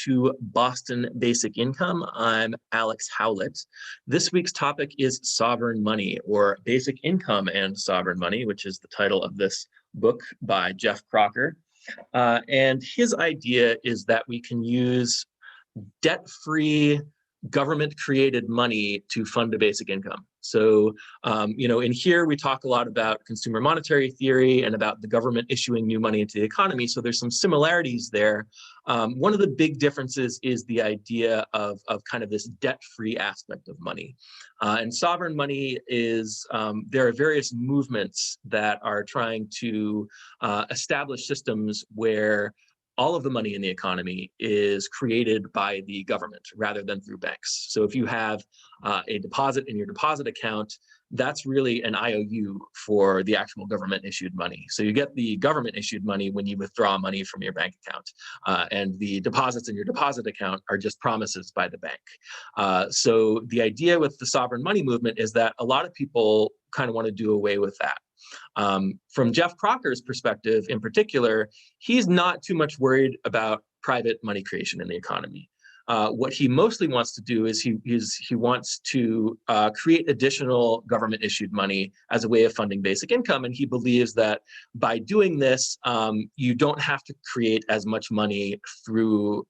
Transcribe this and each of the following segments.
to Boston Basic Income. I'm Alex Howlett. This week's topic is sovereign money, or basic income and sovereign money, which is the title of this book by Geoff Crocker. And his idea is that we can use debt-free, government-created money to fund a basic income. So, in here we talk a lot about consumer monetary theory and about the government issuing new money into the economy. So there's some similarities there. One of the big differences is the idea of kind of this debt-free aspect of money. And sovereign money is, there are various movements that are trying to establish systems where all of the money in the economy is created by the government rather than through banks. So if you have a deposit in your deposit account, that's really an IOU for the actual government issued money. So you get the government issued money when you withdraw money from your bank account. And the deposits in your deposit account are just promises by the bank. So the idea with the sovereign money movement is that a lot of people kind of want to do away with that. From Geoff Crocker's perspective in particular, he's not too much worried about private money creation in the economy. What he mostly wants to do is he wants to create additional government issued money as a way of funding basic income. And he believes that by doing this, you don't have to create as much money through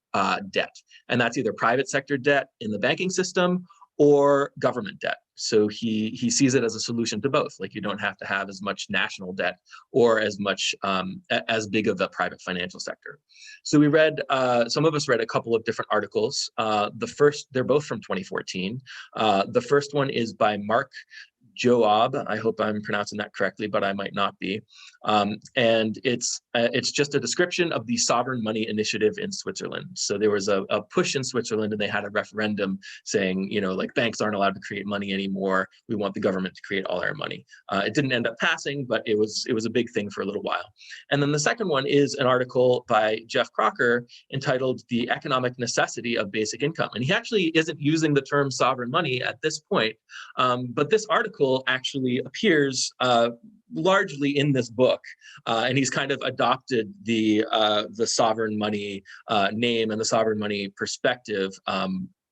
debt. And that's either private sector debt in the banking system or government debt. So he sees it as a solution to both. Like, you don't have to have as much national debt or as much as big of a private financial sector. So we read, some of us read a couple of different articles. They're both from 2014. The first one is by Mark Joab. I hope I'm pronouncing that correctly, but I might not be. And it's just a description of the sovereign money initiative in Switzerland. So there was a push in Switzerland, and they had a referendum saying, like, banks aren't allowed to create money anymore. We want the government to create all our money. It didn't end up passing, but it was a big thing for a little while. And then the second one is an article by Geoff Crocker entitled "The Economic Necessity of Basic Income." And he actually isn't using the term sovereign money at this point, but this article actually appears largely in this book, and he's kind of adopted the sovereign money name and the sovereign money perspective.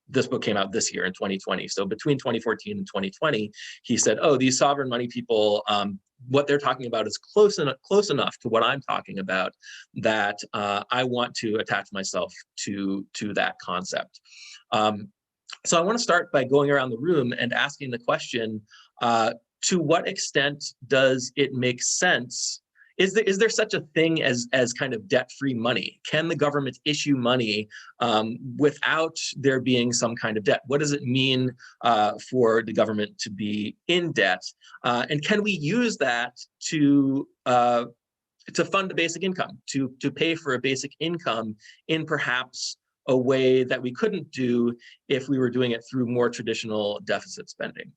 This book came out this year in 2020. So between 2014 and 2020, he said, "Oh, these sovereign money people, what they're talking about is close enough to what I'm talking about that I want to attach myself to that concept." So I want to start by going around the room and asking the question, to what extent does it make sense? Is there such a thing as kind of debt-free money? Can the government issue money without there being some kind of debt? What does it mean for the government to be in debt? And can we use that to fund a basic income, to pay for a basic income in perhaps a way that we couldn't do if we were doing it through more traditional deficit spending?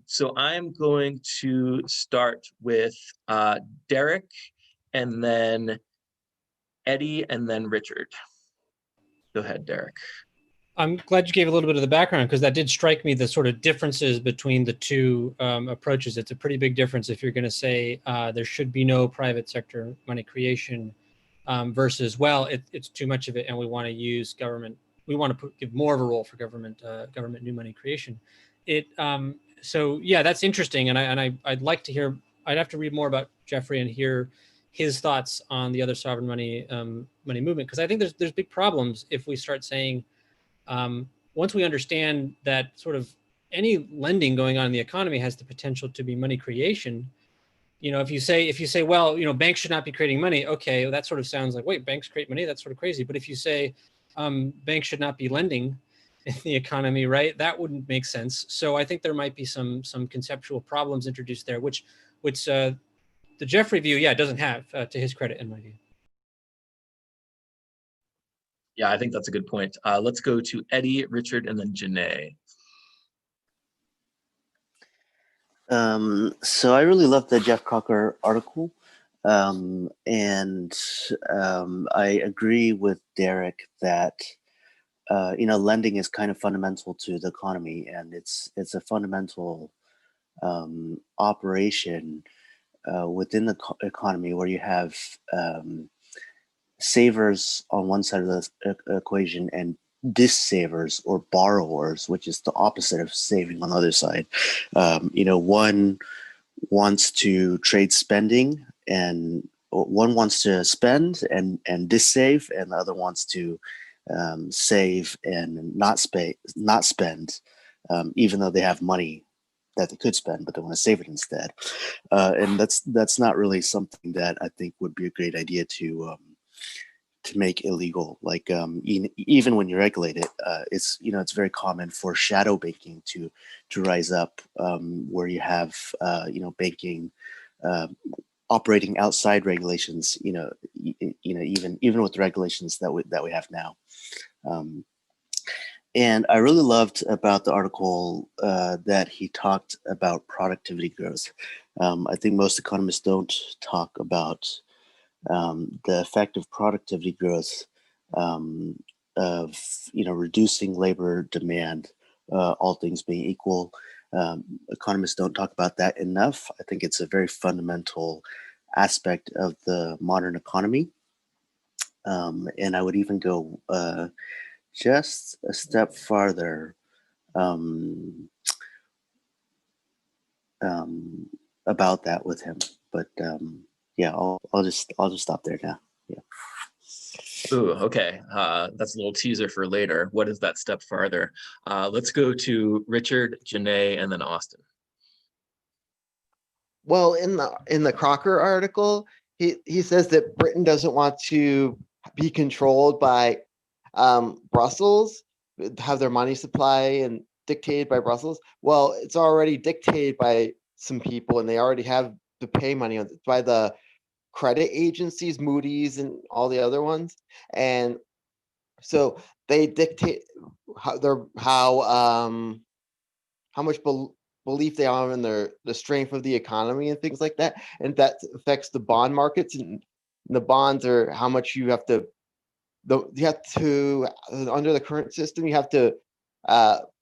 So I'm going to start with Derek, and then Eddie, and then Richard. Go ahead, Derek. I'm glad you gave a little bit of the background, because that did strike me, the sort of differences between the two approaches. It's a pretty big difference if you're going to say there should be no private sector money creation versus, well, it's too much of it and we want to use government. We want to give more of a role for government new money creation. So yeah, that's interesting, and I'd like to hear. I'd have to read more about Jeffrey and hear his thoughts on the other sovereign money movement, because I think there's big problems if we start saying, once we understand that sort of any lending going on in the economy has the potential to be money creation. If you say, well, banks should not be creating money, okay, well, that sort of sounds like, wait, banks create money? That's sort of crazy. But if you say banks should not be lending in the economy, right, that wouldn't make sense. So I think there might be some conceptual problems introduced there, which the Jeffrey view, doesn't have, to his credit, in my view. Yeah, I think that's a good point. Let's go to Eddie, Richard, and then Janae. So I really loved the Geoff Crocker article, and I agree with Derek that lending is kind of fundamental to the economy, and it's a fundamental operation within the economy, where you have savers on one side of the equation and dissavers or borrowers, which is the opposite of saving on the other side. One wants to trade spending, and one wants to spend and dissave, and the other wants to save and not spend, even though they have money that they could spend, but they want to save it instead. And that's not really something that I think would be a great idea to make illegal. Like even when you regulate it, it's very common for shadow banking to rise up, where you have banking operating outside regulations. Even with the regulations that we have now. And I really loved about the article that he talked about productivity growth. I think most economists don't talk about the effect of productivity growth of reducing labor demand, all things being equal. Economists don't talk about that enough. I think it's a very fundamental aspect of the modern economy. And I would even go just a step farther about that with him. But yeah, I'll just stop there now. Yeah. Ooh, okay. That's a little teaser for later. What is that step farther? Let's go to Richard, Janae, and then Austin. Well, in the Crocker article, he says that Britain doesn't want to be controlled by Brussels, have their money supply and dictated by Brussels. Well, it's already dictated by some people, and they already have to pay money by the credit agencies, Moody's and all the other ones. And so they dictate how much belief they have in the strength of the economy and things like that. And that affects the bond markets, and the bonds are how much you have to under the current system, you have to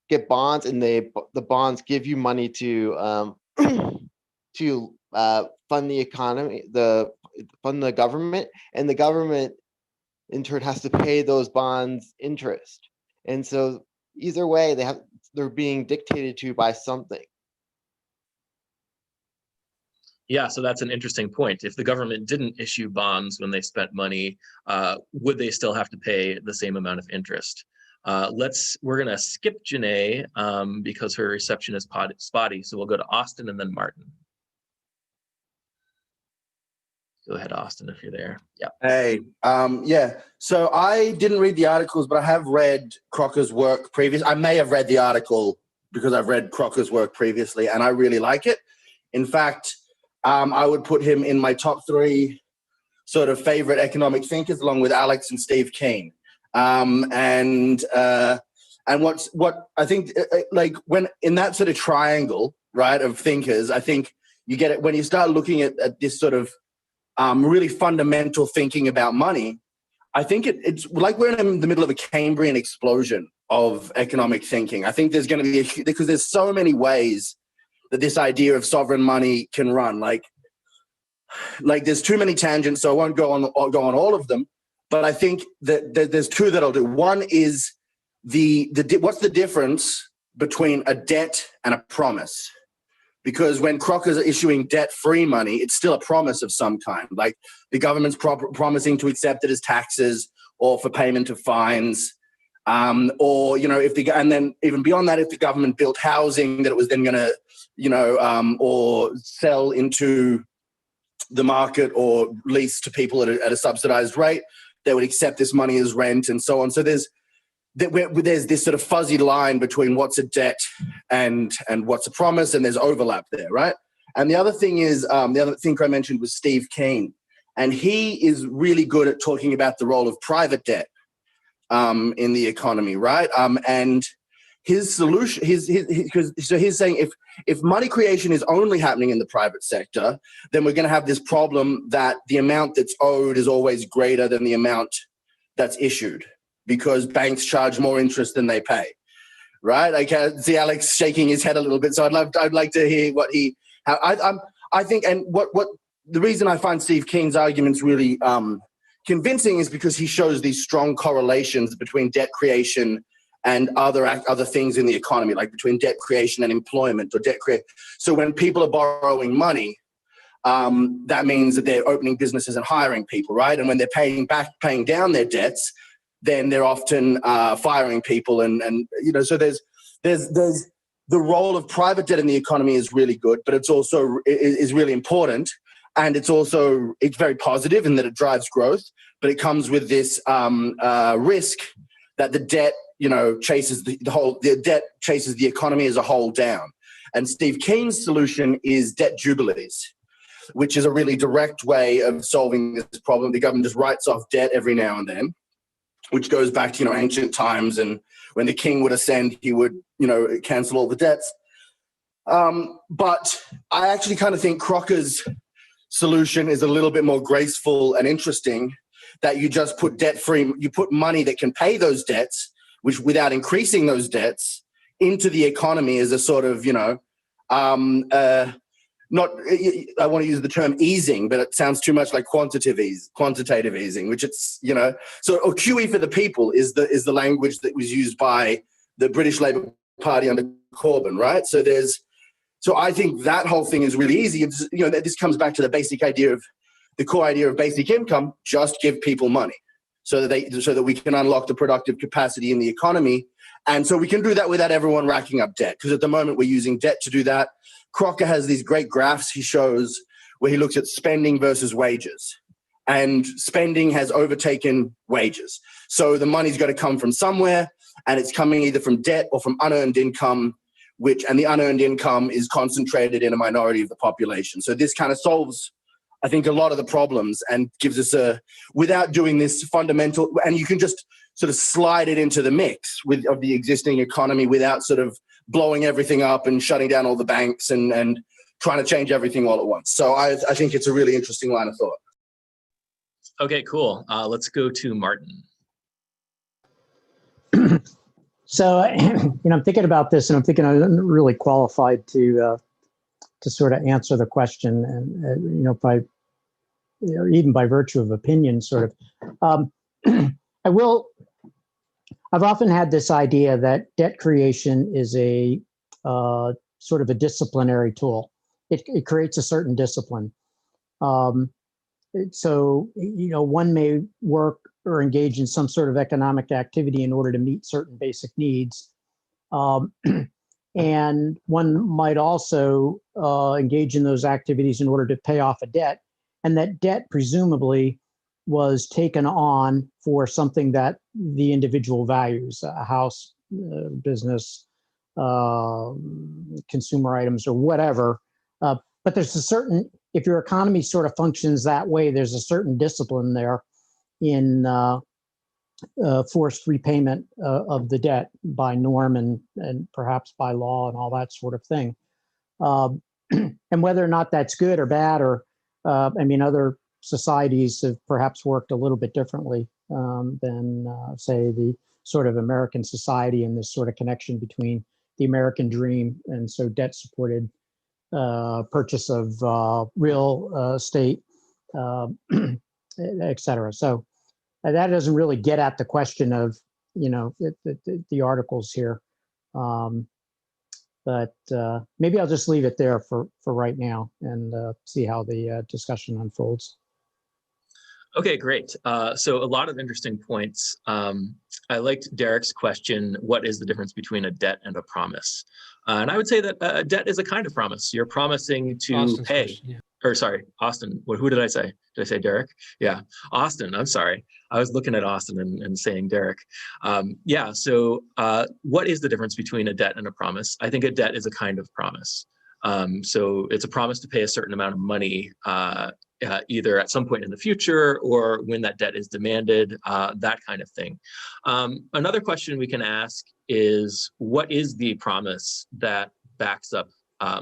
get bonds, and the bonds give you money to fund the economy, fund the government, and the government in turn has to pay those bonds interest. And so either way, they're being dictated to by something. Yeah, so that's an interesting point. If the government didn't issue bonds when they spent money, would they still have to pay the same amount of interest? We're gonna skip Janae because her reception is spotty. So we'll go to Austin and then Martin. Go ahead, Austin, if you're there. Yeah. Hey, yeah. So I didn't read the articles, but I have read Crocker's work previous. I may have read the article because I've read Crocker's work previously, and I really like it. In fact, I would put him in my top 3 sort of favorite economic thinkers, along with Alex and Steve Kane. And what I think, like when in that sort of triangle, right, of thinkers, I think you get it when you start looking at this sort of really fundamental thinking about money. I think it's like we're in the middle of a Cambrian explosion of economic thinking. I think there's going to be because there's so many ways that this idea of sovereign money can run. Like there's too many tangents, so I won't go on all of them. But I think that there's 2 that I'll do. One is what's the difference between a debt and a promise? Because when Crocker's issuing debt-free money, it's still a promise of some kind. Like the government's promising to accept it as taxes or for payment of fines, or and then even beyond that, if the government built housing that it was then going to, or sell into the market or lease to people at a subsidized rate, they would accept this money as rent and so on. So there's this sort of fuzzy line between what's a debt and what's a promise, and there's overlap there, right? And the other thing is, the other thinker I mentioned was Steve Kane, and he is really good at talking about the role of private debt in the economy, right? And his solution, he's saying if money creation is only happening in the private sector, then we're going to have this problem that the amount that's owed is always greater than the amount that's issued, because banks charge more interest than they pay, right? I can see Alex shaking his head a little bit, so I'd like to hear what I think, and what the reason I find Steve Kane's arguments really convincing is because he shows these strong correlations between debt creation and other things in the economy, like between debt creation and employment or debt creation. So when people are borrowing money, that means that they're opening businesses and hiring people, right? And when they're paying down their debts, then they're often firing people, and so there's the role of private debt in the economy is really good, but it's also is really important, and it's very positive in that it drives growth, but it comes with this risk that the debt chases the debt chases the economy as a whole down. And Steve Keen's solution is debt jubilees, which is a really direct way of solving this problem. The government just writes off debt every now and then, which goes back to ancient times, and when the king would ascend, he would cancel all the debts. But I actually kind of think Crocker's solution is a little bit more graceful and interesting, that you just put debt-free, you put money that can pay those debts, which without increasing those debts, into the economy as a sort of not, I want to use the term easing, but it sounds too much like quantitative easing, which it's, so, or QE for the people is the language that was used by the British Labour Party under Corbyn, right? So I think that whole thing is really easy. It's, this comes back to the core idea of basic income: just give people money so that we can unlock the productive capacity in the economy. And so we can do that without everyone racking up debt, because at the moment we're using debt to do that. Crocker has these great graphs he shows where he looks at spending versus wages, and spending has overtaken wages. So the money's got to come from somewhere, and it's coming either from debt or from unearned income, and the unearned income is concentrated in a minority of the population. So this kind of solves, I think, a lot of the problems, and gives us without doing this fundamental, and you can just sort of slide it into the mix of the existing economy without sort of blowing everything up and shutting down all the banks and trying to change everything all at once. So I think it's a really interesting line of thought. Okay, cool. Let's go to Martin. So, I'm thinking about this, and I'm thinking I'm really qualified to sort of answer the question, and even by virtue of opinion, sort of. I've often had this idea that debt creation is a sort of a disciplinary tool. It creates a certain discipline. So, one may work or engage in some sort of economic activity in order to meet certain basic needs. And one might also engage in those activities in order to pay off a debt. And that debt presumably was taken on for something that the individual values, a house, business, consumer items, or whatever. But there's if your economy sort of functions that way, there's a certain discipline there in forced repayment of the debt by norm and perhaps by law and all that sort of thing. And whether or not that's good or bad, or other societies have perhaps worked a little bit differently than, say, the sort of American society, and this sort of connection between the American dream and so debt-supported purchase of real estate, et cetera. So that doesn't really get at the question of, the articles here. But maybe I'll just leave it there for right now and see how the discussion unfolds. Okay, great. So a lot of interesting points. I liked Derek's question: what is the difference between a debt and a promise? And I would say that a debt is a kind of promise. You're promising to Austin's pay. question, yeah. Or sorry, Austin. Who did I say? Did I say Derek? Yeah, Austin. I'm sorry. I was looking at Austin and saying Derek. So what is the difference between a debt and a promise? I think a debt is a kind of promise. So it's a promise to pay a certain amount of money, either at some point in the future or when that debt is demanded, that kind of thing. Another question we can ask is, what is the promise that backs up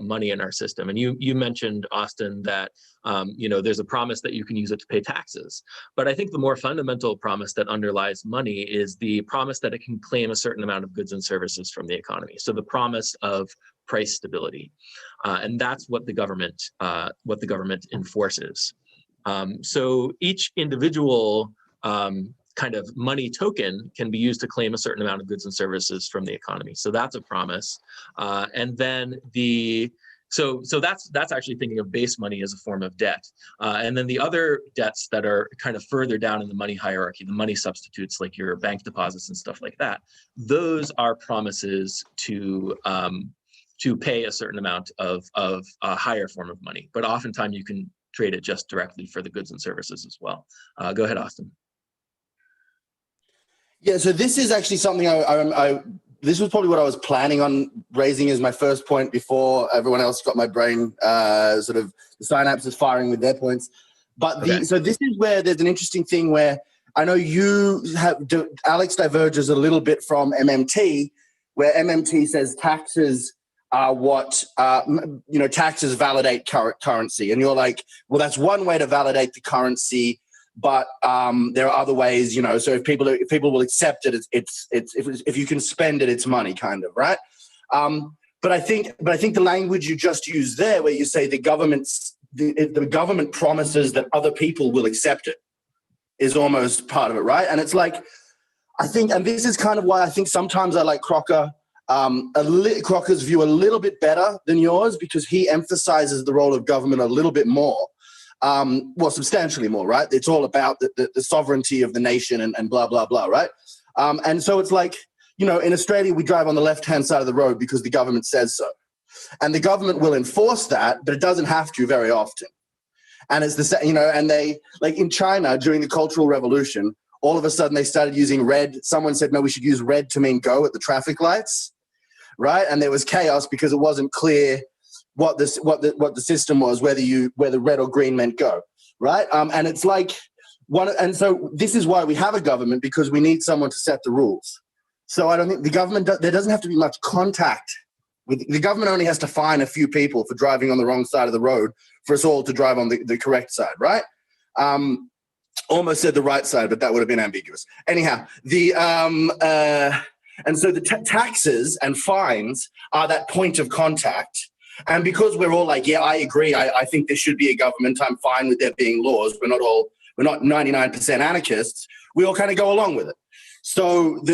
money in our system? And you mentioned, Austin, that there's a promise that you can use it to pay taxes. But I think the more fundamental promise that underlies money is the promise that it can claim a certain amount of goods and services from the economy. So the promise of price stability, and that's what the government enforces. So each individual kind of money token can be used to claim a certain amount of goods and services from the economy. So that's a promise. And then so that's actually thinking of base money as a form of debt. And then the other debts that are kind of further down in the money hierarchy, the money substitutes like your bank deposits and stuff like that, those are promises to pay a certain amount of a higher form of money. But oftentimes you can trade it just directly for the goods and services as well. Go ahead, Austin. Yeah, so this is actually something this was probably what I was planning on raising as my first point before everyone else got my brain sort of the synapses firing with their points. But so this is where there's an interesting thing where I know Alex diverges a little bit from MMT, where MMT says taxes are what, taxes validate currency. And you're like, well, that's one way to validate the currency. But there are other ways, so if people will accept it, if you can spend it, it's money, kind of, right? But I think the language you just used there, where you say the government promises that other people will accept it, is almost part of it, right? And it's like, I think, and this is kind of why I think sometimes I like Crocker, Crocker's view a little bit better than yours, because he emphasizes the role of government a little bit more. Substantially more, right? It's all about the sovereignty of the nation and blah, blah, blah, right? And so it's like, in Australia, we drive on the left-hand side of the road because the government says so. And the government will enforce that, but it doesn't have to very often. And it's the same, and they, like in China during the Cultural Revolution, all of a sudden they started using red. Someone said, no, we should use red to mean go at the traffic lights, right? And there was chaos because it wasn't clear what the system was, whether red or green meant go, right? And it's like and so this is why we have a government, because we need someone to set the rules. So I don't think the government, there doesn't have to be much contact with the government. Only has to fine a few people for driving on the wrong side of the road for us all to drive on the correct side, right? Almost said the right side, but that would have been ambiguous. Anyhow, and so the taxes and fines are that point of contact. And because we're all like, yeah, I agree. I think there should be a government. I'm fine with there being laws. We're not 99% anarchists. We all kind of go along with it. So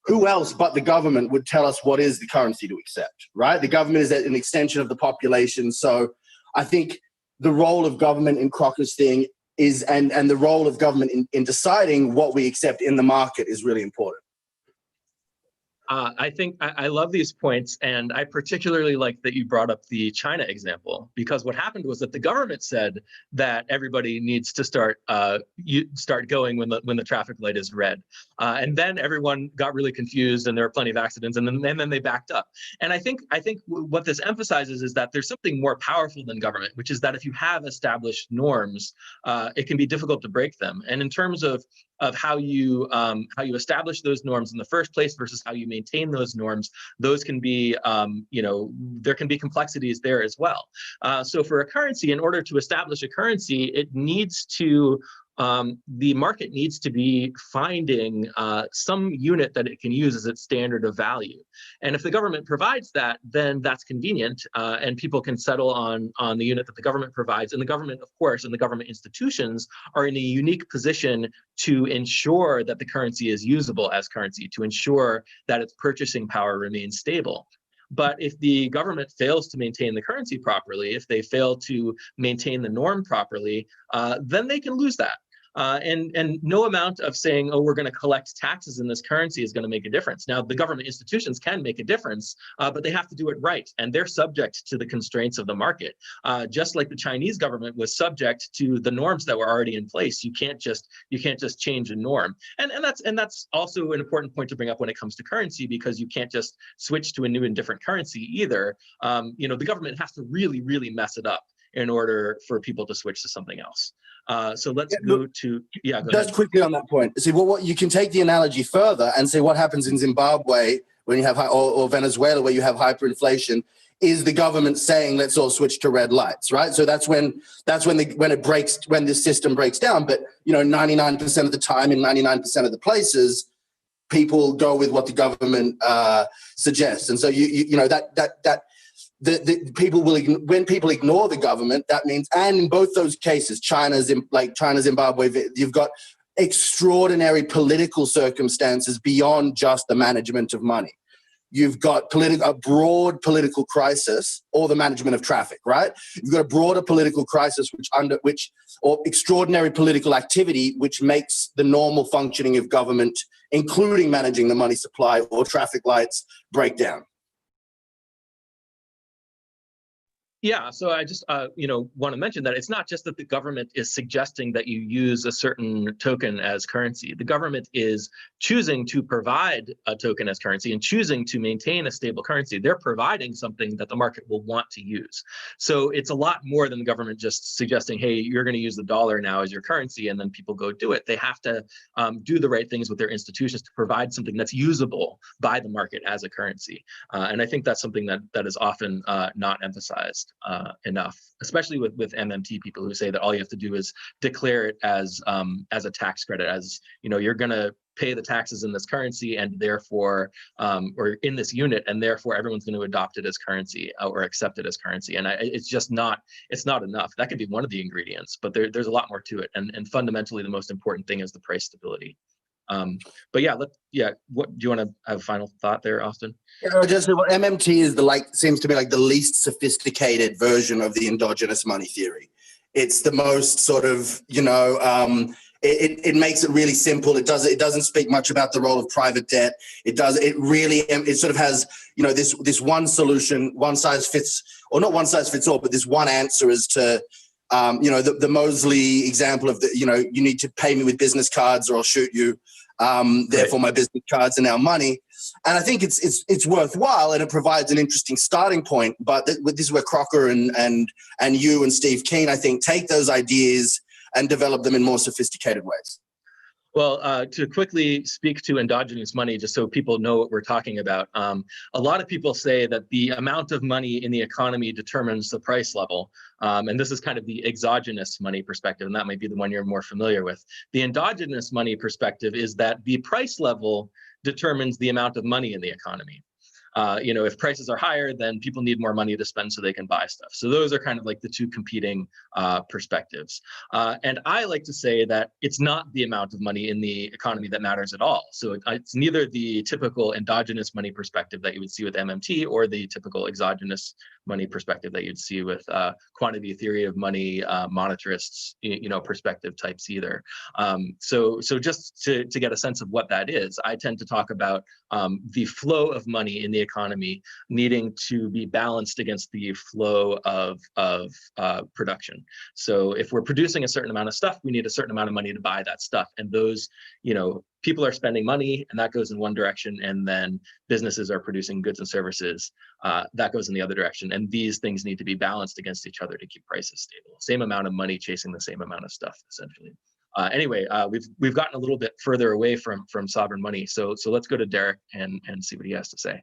who else but the government would tell us what is the currency to accept, right? The government is an extension of the population. So I think the role of government in Crocker's thing is, and the role of government in deciding what we accept in the market is really important. I think I love these points, and I particularly like that you brought up the China example, because what happened was that the government said that everybody needs to start going when the traffic light is red, and then everyone got really confused, and there were plenty of accidents, and then they backed up. And I think what this emphasizes is that there's something more powerful than government, which is that if you have established norms, it can be difficult to break them. And in terms of how you establish those norms in the first place versus how you maintain those norms, those can be, there can be complexities there as well. So for a currency, in order to establish a currency, it needs to, the market needs to be finding some unit that it can use as its standard of value. And if the government provides that, then that's convenient, and people can settle on the unit that the government provides. And the government, of course, and the government institutions are in a unique position to ensure that the currency is usable as currency, to ensure that its purchasing power remains stable. But if the government fails to maintain the currency properly, if they fail to maintain the norm properly, then they can lose that. And no amount of saying, oh, we're going to collect taxes in this currency is going to make a difference. Now, the government institutions can make a difference, but they have to do it right. And they're subject to the constraints of the market. Just like the Chinese government was subject to the norms that were already in place. You can't just change a norm. And that's also an important point to bring up when it comes to currency, because you can't just switch to a new and different currency either. The government has to really, really mess it up in order for people to switch to something else. So let's go to, go just ahead. quickly on that point. See, what you can take the analogy further and say what happens in Zimbabwe when you have or Venezuela where you have hyperinflation is the government saying let's all switch to red lights, right? So that's when the system breaks down. But 99% of the time in 99% of the places, people go with what the government suggests, and so the people will, when people ignore the government, that means, and in both those cases, China, Zimbabwe, you've got extraordinary political circumstances beyond just the management of money. You've got a broad political crisis, or the management of traffic, right? You've got a broader political crisis or extraordinary political activity, which makes the normal functioning of government, including managing the money supply or traffic lights, break down. Yeah, so I just want to mention that it's not just that the government is suggesting that you use a certain token as currency. The government is choosing to provide a token as currency and choosing to maintain a stable currency. They're providing something that the market will want to use. So it's a lot more than the government just suggesting, hey, you're going to use the dollar now as your currency, and then people go do it. They have to do the right things with their institutions to provide something that's usable by the market as a currency. And I think that's something that is often not emphasized enough, especially with MMT people who say that all you have to do is declare it as a tax credit, as you're going to pay the taxes in this currency, and therefore or in this unit, and therefore everyone's going to adopt it as currency or accept it as currency. And it's just not enough. That could be one of the ingredients, but there's a lot more to it. And fundamentally, the most important thing is the price stability. But what do you want to have a final thought there, Austin? Just MMT is seems to be like the least sophisticated version of the endogenous money theory. It's the most sort of, it makes it really simple. It doesn't speak much about the role of private debt. It sort of has, this one solution, one size fits, or not one size fits all, but this one answer as to, the Mosley example of you need to pay me with business cards or I'll shoot you. Therefore, my business cards are now money. And I think it's worthwhile, and it provides an interesting starting point. But this is where Crocker and you and Steve Keen, I think, take those ideas and develop them in more sophisticated ways. Well, to quickly speak to endogenous money, just so people know what we're talking about, a lot of people say that the amount of money in the economy determines the price level. And this is kind of the exogenous money perspective, and that might be the one you're more familiar with. The endogenous money perspective is that the price level determines the amount of money in the economy. If prices are higher, then people need more money to spend so they can buy stuff. So those are kind of like the two competing perspectives. And I like to say that it's not the amount of money in the economy that matters at all. So it's neither the typical endogenous money perspective that you would see with MMT or the typical exogenous money perspective that you'd see with quantity theory of money, monetarists, perspective types either. So just to get a sense of what that is, I tend to talk about the flow of money in the economy needing to be balanced against the flow of production. So if we're producing a certain amount of stuff, we need a certain amount of money to buy that stuff. And those, people are spending money, and that goes in one direction, and then businesses are producing goods and services, that goes in the other direction. And these things need to be balanced against each other to keep prices stable. Same amount of money chasing the same amount of stuff, essentially. Anyway, we've gotten a little bit further away from sovereign money. So let's go to Derek and see what he has to say.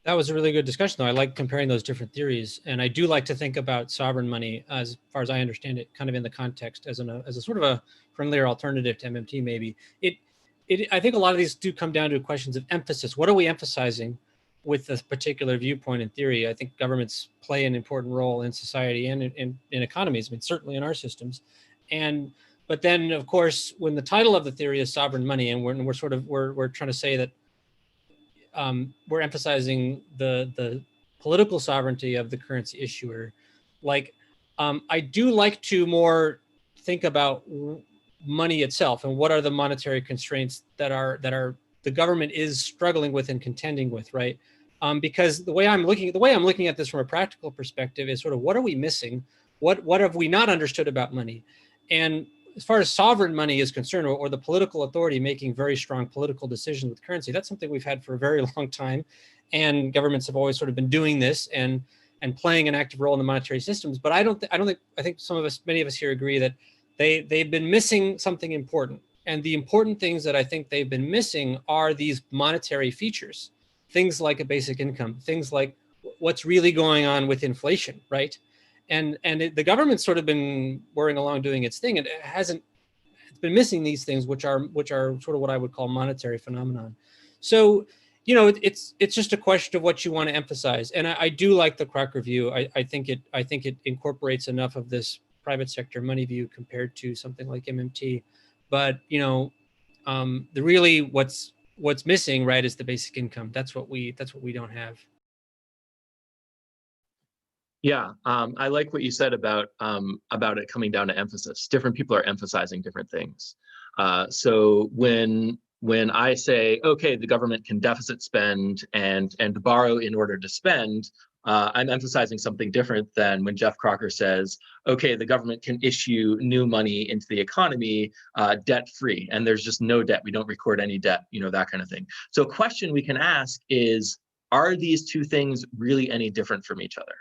That was a really good discussion, though. I like comparing those different theories, and I do like to think about sovereign money, as far as I understand it, kind of in the context as a sort of a friendlier alternative to MMT. Maybe I think a lot of these do come down to questions of emphasis. What are we emphasizing with this particular viewpoint and theory? I think governments play an important role in society and in economies. I mean, certainly in our systems, but then, of course, when the title of the theory is sovereign money, and we're trying to say that we're emphasizing the political sovereignty of the currency issuer. I do like to more think about money itself and what are the monetary constraints that the government is struggling with and contending with, right? Because the way I'm looking at this from a practical perspective is sort of, what are we missing? What have we not understood about money? And as far as sovereign money is concerned, or the political authority making very strong political decisions with currency, that's something we've had for a very long time. And governments have always sort of been doing this and playing an active role in the monetary systems. But I think many of us here agree that they've been missing something important. And the important things that I think they've been missing are these monetary features, things like a basic income, things like what's really going on with inflation, right? And the government's sort of been whirring along doing its thing, and it's been missing these things, which are sort of what I would call monetary phenomenon. So it's just a question of what you want to emphasize. And I do like the Crocker view. I think it incorporates enough of this private sector money view compared to something like MMT. But the really what's missing, right, is the basic income. That's what we don't have. Yeah, I like what you said about it coming down to emphasis. Different people are emphasizing different things. So when I say, okay, the government can deficit spend and borrow in order to spend, I'm emphasizing something different than when Geoff Crocker says, okay, the government can issue new money into the economy debt-free, and there's just no debt. We don't record any debt, that kind of thing. So a question we can ask is, are these two things really any different from each other?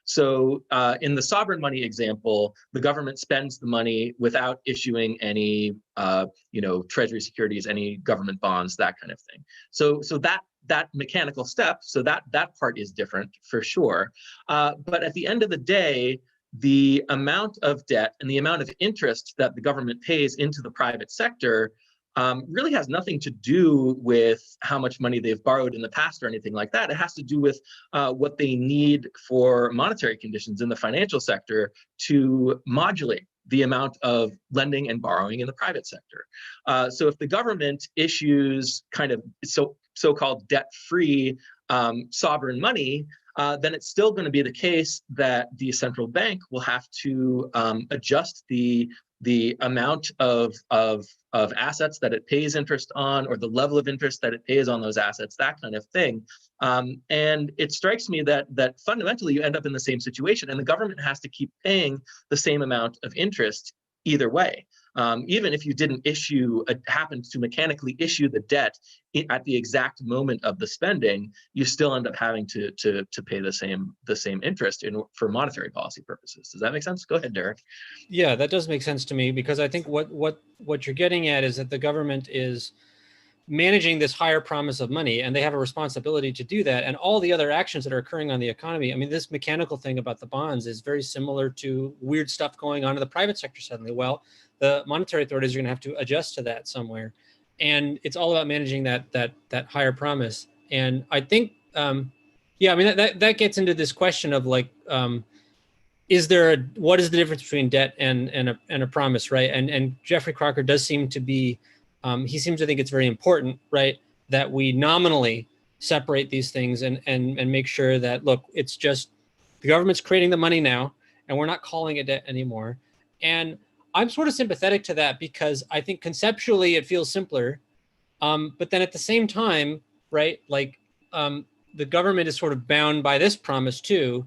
So in the sovereign money example, the government spends the money without issuing any, treasury securities, any government bonds, that kind of thing. So that mechanical step, so that part is different for sure. But at the end of the day, the amount of debt and the amount of interest that the government pays into the private sector really has nothing to do with how much money they've borrowed in the past or anything like that. It has to do with what they need for monetary conditions in the financial sector to modulate the amount of lending and borrowing in the private sector. So if the government issues kind of so-called debt-free sovereign money, then it's still going to be the case that the central bank will have to adjust the amount of assets that it pays interest on, or the level of interest that it pays on those assets, that kind of thing. And it strikes me that fundamentally you end up in the same situation, and the government has to keep paying the same amount of interest either way. Even if you didn't happen to mechanically issue the debt at the exact moment of the spending, you still end up having to pay the same interest for monetary policy purposes. Does that make sense? Go ahead, Derek. Yeah, that does make sense to me, because I think what you're getting at is that the government is managing this higher promise of money, and they have a responsibility to do that. And all the other actions that are occurring on the economy, I mean, this mechanical thing about the bonds is very similar to weird stuff going on in the private sector suddenly. Well, the monetary authorities are going to have to adjust to that somewhere. And it's all about managing that higher promise. And I think, yeah, I mean, that gets into this question of like, what is the difference between debt and a promise, right? And Geoffrey Crocker does seem to be, he seems to think it's very important, right, that we nominally separate these things and make sure that, look, it's just the government's creating the money now, and we're not calling it debt anymore. And I'm sort of sympathetic to that, because I think conceptually it feels simpler, but then at the same time, right, like the government is sort of bound by this promise too.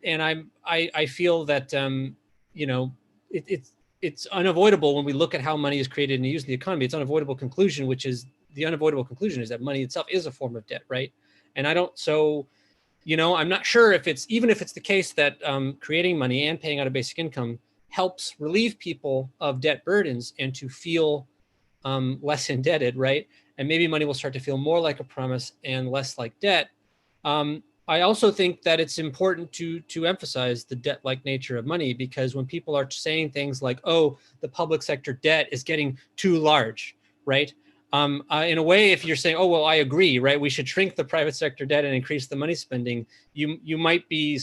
And I feel that it's unavoidable when we look at how money is created and used in the economy. It's unavoidable conclusion, which is the unavoidable conclusion is that money itself is a form of debt, right? And I'm not sure if even if it's the case that creating money and paying out a basic income helps relieve people of debt burdens and to feel less indebted, right? And maybe money will start to feel more like a promise and less like debt. I also think that it's important to emphasize the debt-like nature of money, because when people are saying things like, oh, the public sector debt is getting too large, right? In a way, if you're saying, oh, well, I agree, right, we should shrink the private sector debt and increase the money spending, you might be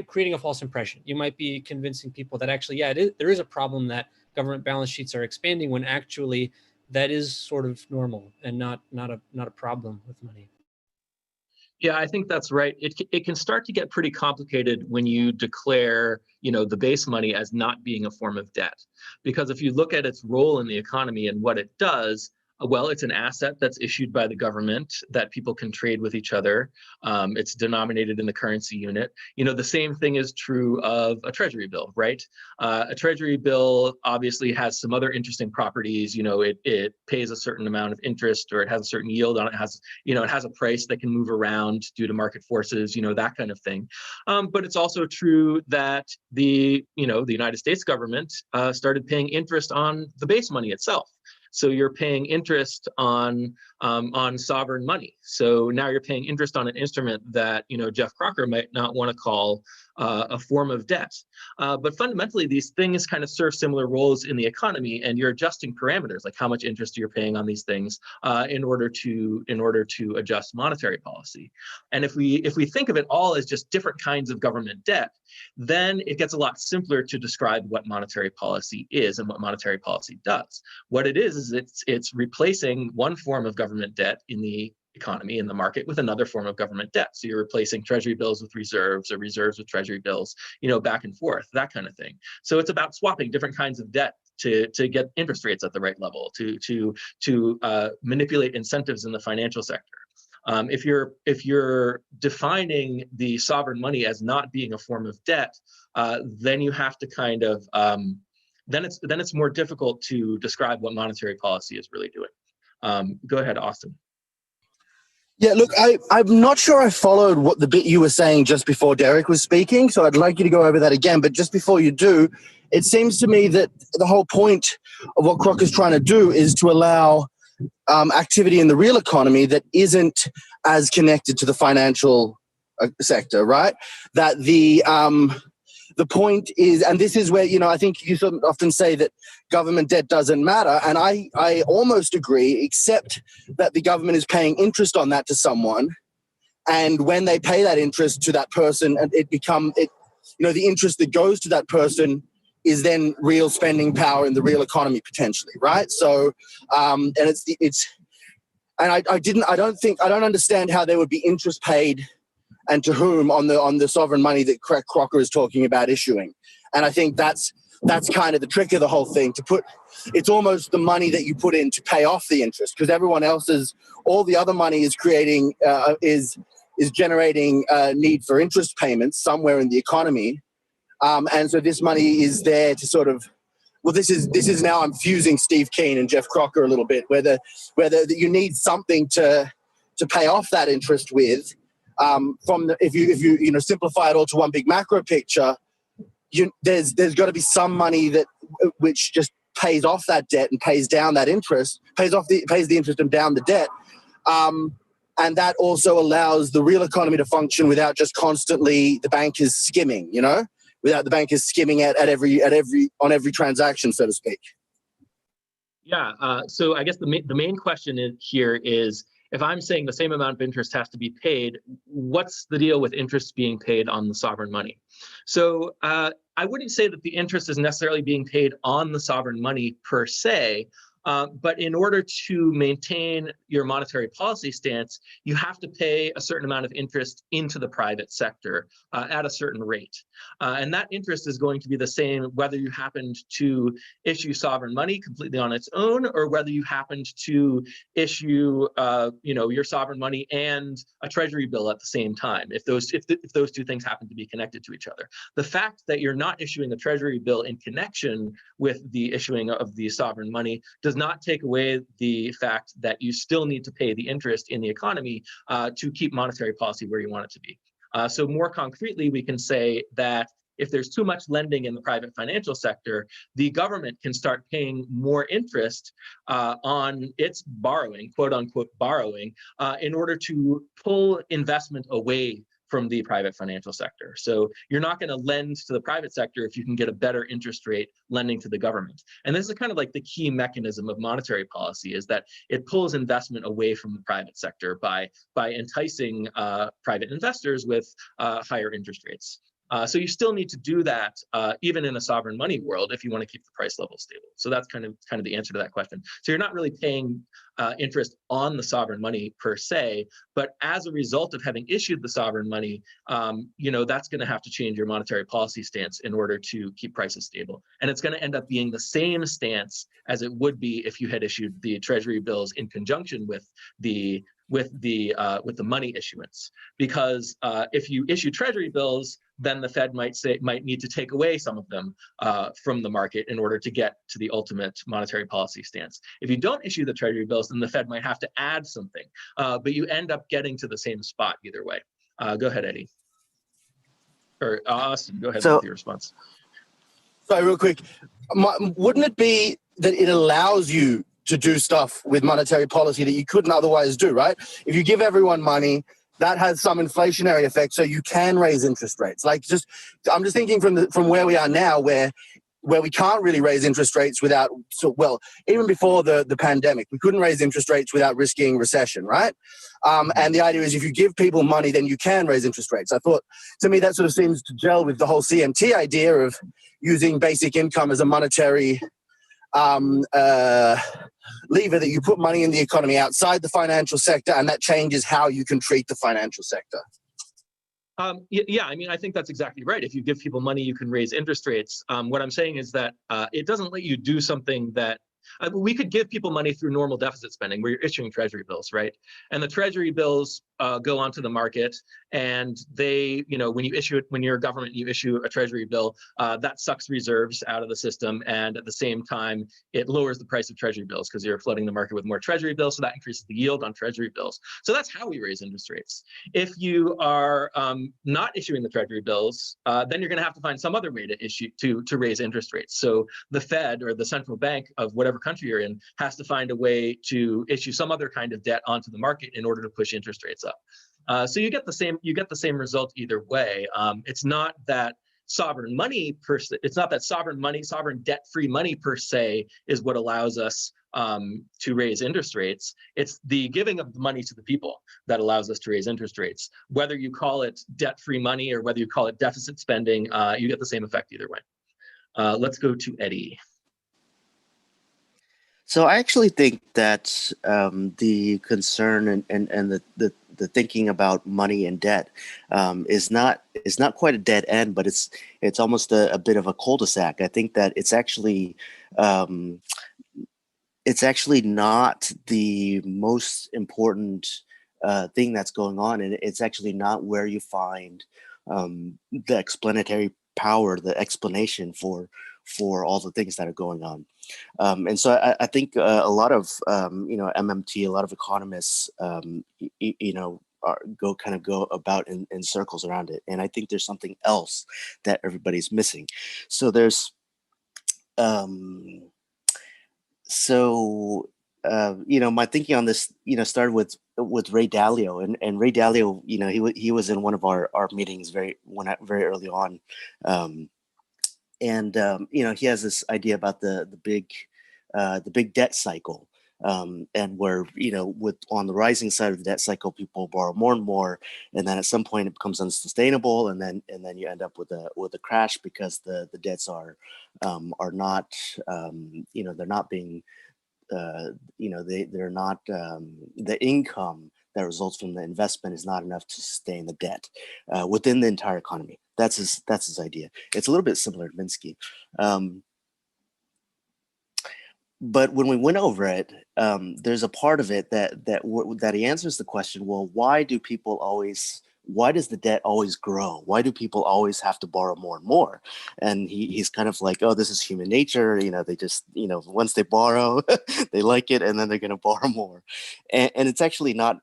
creating a false impression. You might be convincing people that actually, yeah, there is a problem that government balance sheets are expanding, when actually that is sort of normal and not a problem with money. Yeah, I think that's right. It can start to get pretty complicated when you declare, the base money as not being a form of debt. Because if you look at its role in the economy and what it does, well, it's an asset that's issued by the government that people can trade with each other. It's denominated in the currency unit. The same thing is true of a treasury bill, right? A treasury bill obviously has some other interesting properties. It pays a certain amount of interest, or it has a certain yield on it. It has a price that can move around due to market forces, that kind of thing. But it's also true that the United States government started paying interest on the base money itself. So you're paying interest on sovereign money. So now you're paying interest on an instrument that Geoff Crocker might not want to call a form of debt. But fundamentally, these things kind of serve similar roles in the economy, and you're adjusting parameters, like how much interest you're paying on these things in order to adjust monetary policy. And if we think of it all as just different kinds of government debt, then it gets a lot simpler to describe what monetary policy is and what monetary policy does. What it is it's replacing one form of government debt in the economy, in the market, with another form of government debt. So you're replacing treasury bills with reserves, or reserves with treasury bills, back and forth, that kind of thing. So it's about swapping different kinds of debt to get interest rates at the right level, to manipulate incentives in the financial sector. If you're defining the sovereign money as not being a form of debt, then you have to kind of then it's more difficult to describe what monetary policy is really doing. Go ahead, Austin. Yeah, look, I'm not sure I followed what the bit you were saying just before Derek was speaking, so I'd like you to go over that again. But just before you do, it seems to me that the whole point of what Crocker's trying to do is to allow activity in the real economy that isn't as connected to the financial sector, right? That the point is, and this is where, I think you sort of often say that government debt doesn't matter. And I almost agree, except that the government is paying interest on that to someone. And when they pay that interest to that person, the interest that goes to that person is then real spending power in the real economy potentially, right? So, and I don't understand how there would be interest paid and to whom on the sovereign money that Crocker is talking about issuing. And I think that's kind of the trick of the whole thing, it's almost the money that you put in to pay off the interest, because all the other money is creating, is generating a need for interest payments somewhere in the economy. And so this money is there to sort of, this is now I'm fusing Steve Keen and Geoff Crocker a little bit, whether you need something to pay off that interest with. If you simplify it all to one big macro picture, there's got to be some money which just pays off that debt and pays down that interest, pays the interest and down the debt, and that also allows the real economy to function without just constantly the bankers skimming, without the bankers skimming on every transaction, so to speak. Yeah. So I guess the main question here is, if I'm saying the same amount of interest has to be paid, what's the deal with interest being paid on the sovereign money? So I wouldn't say that the interest is necessarily being paid on the sovereign money per se, but in order to maintain your monetary policy stance, you have to pay a certain amount of interest into the private sector at a certain rate. And that interest is going to be the same whether you happened to issue sovereign money completely on its own, or whether you happened to issue your sovereign money and a treasury bill at the same time, if those two things happen to be connected to each other. The fact that you're not issuing a treasury bill in connection with the issuing of the sovereign money does not take away the fact that you still need to pay the interest in the economy to keep monetary policy where you want it to be. So more concretely, we can say that if there's too much lending in the private financial sector, the government can start paying more interest on its borrowing, quote unquote borrowing, in order to pull investment away from the private financial sector. So you're not going to lend to the private sector if you can get a better interest rate lending to the government. And this is kind of like the key mechanism of monetary policy, is that it pulls investment away from the private sector by enticing private investors with higher interest rates. So you still need to do that even in a sovereign money world if you want to keep the price level stable. So that's kind of the answer to that question. So you're not really paying interest on the sovereign money per se, but as a result of having issued the sovereign money, that's going to have to change your monetary policy stance in order to keep prices stable. And it's going to end up being the same stance as it would be if you had issued the treasury bills in conjunction with the money issuance, because if you issue treasury bills, then the Fed might need to take away some of them from the market in order to get to the ultimate monetary policy stance. If you don't issue the treasury bills, then the Fed might have to add something, but you end up getting to the same spot either way. Go ahead, Eddie. Or Austin, go ahead with your response. Sorry, real quick. Wouldn't it be that it allows you to do stuff with monetary policy that you couldn't otherwise do, right? If you give everyone money, that has some inflationary effect. So you can raise interest rates. Like I'm just thinking from where we are now, where we can't really raise interest rates without, even before the pandemic, we couldn't raise interest rates without risking recession, right? And the idea is if you give people money, then you can raise interest rates. I thought, to me, that sort of seems to gel with the whole CMT idea of using basic income as a monetary lever that you put money in the economy outside the financial sector, and that changes how you can treat the financial sector. Yeah, I mean, I think that's exactly right. If you give people money, you can raise interest rates. What I'm saying is that it doesn't let you do something that we could give people money through normal deficit spending where you're issuing treasury bills, right? And the treasury bills go onto the market, and they, when you're a government, you issue a treasury bill, that sucks reserves out of the system. And at the same time, it lowers the price of treasury bills because you're flooding the market with more treasury bills. So that increases the yield on treasury bills. So that's how we raise interest rates. If you are not issuing the treasury bills, then you're going to have to find some other way to raise interest rates. So the Fed, or the central bank of whatever country you're in, has to find a way to issue some other kind of debt onto the market in order to push interest rates up. So you get the same result either way. It's not that sovereign money per se, it's not that sovereign debt-free money per se is what allows us to raise interest rates. It's the giving of the money to the people that allows us to raise interest rates. Whether you call it debt-free money or whether you call it deficit spending, you get the same effect either way. Let's go to Eddie. So I actually think that the concern and the thinking about money and debt is not quite a dead end, but it's almost a bit of a cul-de-sac. I think that it's actually not the most important thing that's going on, and it's actually not where you find the explanatory power, the explanation for all the things that are going on. And so I think a lot of MMT, a lot of economists, go about in circles around it. And I think there's something else that everybody's missing. So there's my thinking on this, started with Ray Dalio, and Ray Dalio, he was in one of our meetings very early on. He has this idea about the big debt cycle, and where with on the rising side of the debt cycle, people borrow more and more, and then at some point it becomes unsustainable, and then you end up with a crash because the debts are not they're not being they're not the income that results from the investment is not enough to sustain the debt within the entire economy. That's his idea. It's a little bit similar to Minsky. But when we went over it, there's a part of it that he answers the question, well, why does the debt always grow? Why do people always have to borrow more and more? And he's kind of like, oh, this is human nature. They just, once they borrow, they like it, and then they're going to borrow more. And it's actually not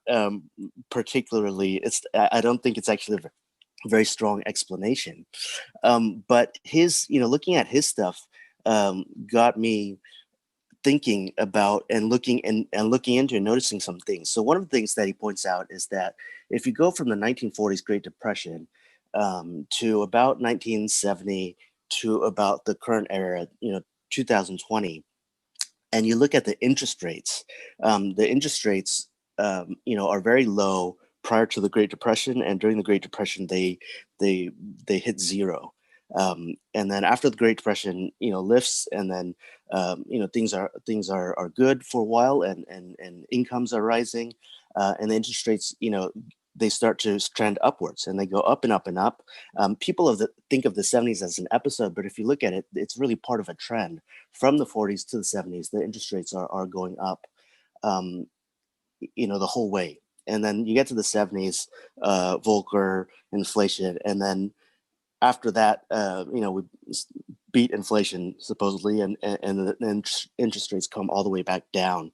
particularly, I don't think it's actually a very strong explanation. But his, looking at his stuff got me thinking about and looking into and noticing some things. So one of the things that he points out is that if you go from the 1940s Great Depression to about 1970 to about the current era, 2020, and you look at the interest rates, are very low prior to the Great Depression, and during the Great Depression they hit zero. And then after the Great Depression, lifts, and then things are good for a while, and incomes are rising, and the interest rates, they start to trend upwards, and they go up and up and up. People think of the 70s as an episode, but if you look at it, it's really part of a trend from the 40s to the 70s. The interest rates are going up, the whole way. And then you get to the 70s, Volcker, inflation, and then after that, we beat inflation supposedly, and then interest rates come all the way back down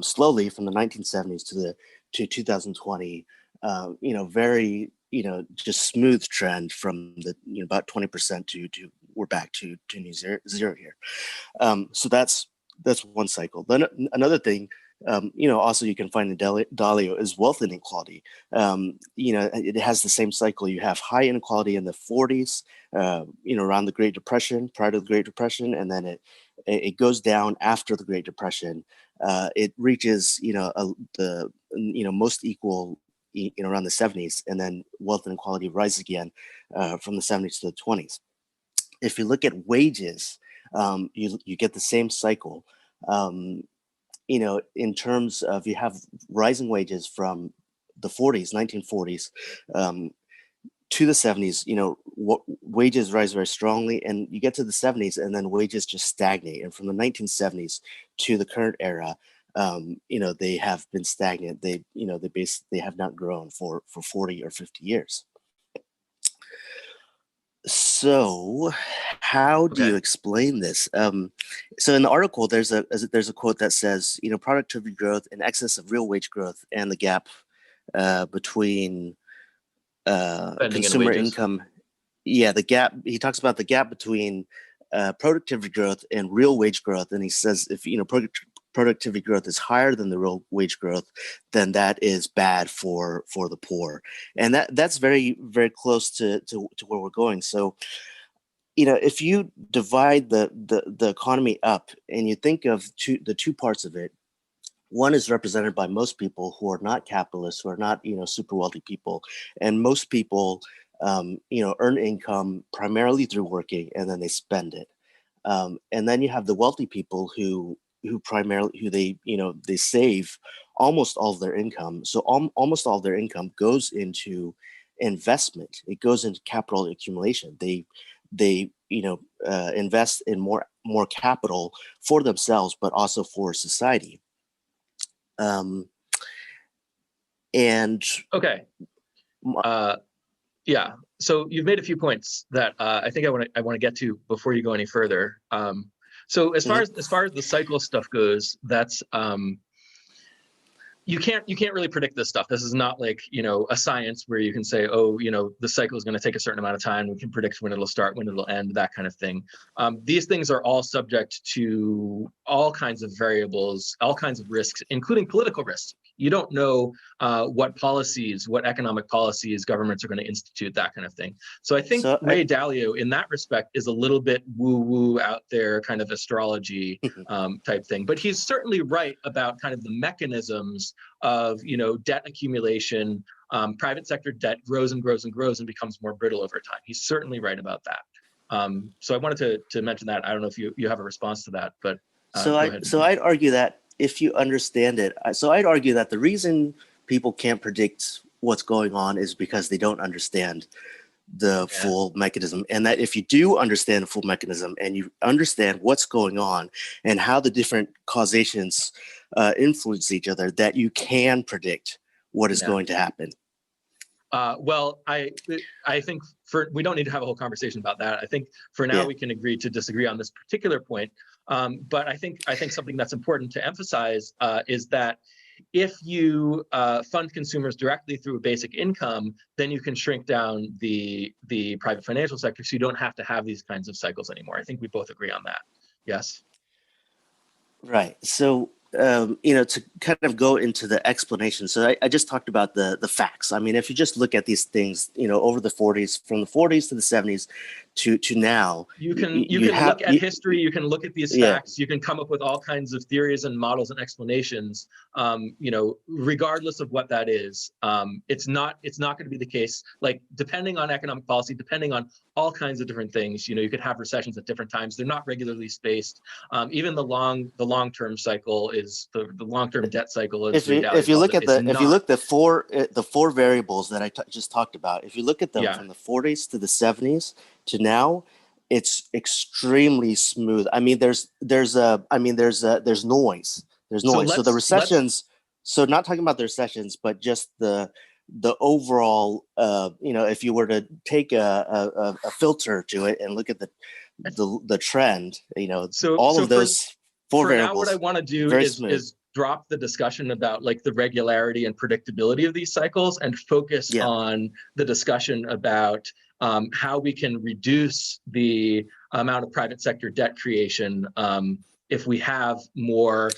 slowly from the 1970s to 2020. Very just smooth trend from the about 20% to we're back to near zero here. So that's one cycle. Then another thing Also you can find in Dalio is wealth inequality. It has the same cycle. You have high inequality in the 40s, around the Great Depression, prior to the Great Depression, and then it goes down after the Great Depression. It reaches, the most equal, around the 70s, and then wealth inequality rises again from the 70s to the 20s. If you look at wages, you get the same cycle. In terms of, you have rising wages from the 1940s, to the 70s, wages rise very strongly, and you get to the 70s and then wages just stagnate. And from the 1970s to the current era, they have been stagnant. They have not grown for 40 or 50 years. So how do you explain this? So in the article, there's a quote that says, productivity growth in excess of real wage growth and the gap between consumer income. Yeah, the gap. He talks about the gap between productivity growth and real wage growth. And he says if productivity growth is higher than the real wage growth, then that is bad for the poor. And that's very, very close to where we're going. So, if you divide the economy up and you think of the two parts of it, one is represented by most people who are not capitalists, who are not, super wealthy people. And most people, earn income primarily through working, and then they spend it. And then you have the wealthy people who they save almost all of their income. So almost all of their income goes into investment. It goes into capital accumulation. They invest in more capital for themselves, but also for society. Yeah. So you've made a few points that I think I want to get to before you go any further. So as far as the cycle stuff goes, that's you can't really predict this stuff. This is not like, a science where you can say, oh, the cycle is going to take a certain amount of time. We can predict when it'll start, when it'll end, that kind of thing. These things are all subject to all kinds of variables, all kinds of risks, including political risks. You don't know what economic policies governments are going to institute, that kind of thing. So I think Ray Dalio, in that respect, is a little bit woo-woo out there, kind of astrology type thing. But he's certainly right about kind of the mechanisms of, debt accumulation. Private sector debt grows and grows and grows and becomes more brittle over time. He's certainly right about that. So I wanted to mention that. I don't know if you have a response to that, but go ahead. So I'd argue that if you understand it, I'd argue that the reason people can't predict what's going on is because they don't understand the full mechanism. And that if you do understand the full mechanism and you understand what's going on and how the different causations influence each other, that you can predict what is going to happen. Well, I think we don't need to have a whole conversation about that. I think for now we can agree to disagree on this particular point. But I think something that's important to emphasize is that if you fund consumers directly through a basic income, then you can shrink down the private financial sector, so you don't have to have these kinds of cycles anymore. I think we both agree on that. Yes. Right. So to kind of go into the explanation. So I just talked about the facts. I mean, if you just look at these things, over the 40s, from the 40s to the 70s to now, you can look at history. You can look at these facts. You can come up with all kinds of theories and models and explanations. Regardless of what that is, it's not going to be the case. Like, depending on economic policy, depending on all kinds of different things, you could have recessions at different times. They're not regularly spaced. Even the long-term cycle is the long-term debt cycle. If you look at the four variables that I just talked about, if you look at them from the 40s to the 70s to now, it's extremely smooth. I mean, there's noise. There's noise. So the recessions. So not talking about the recessions, but just the overall. If you were to take a filter to it and look at the trend, of those four variables. Now what I want to do is drop the discussion about like the regularity and predictability of these cycles and focus on the discussion about how we can reduce the amount of private sector debt creation if we have more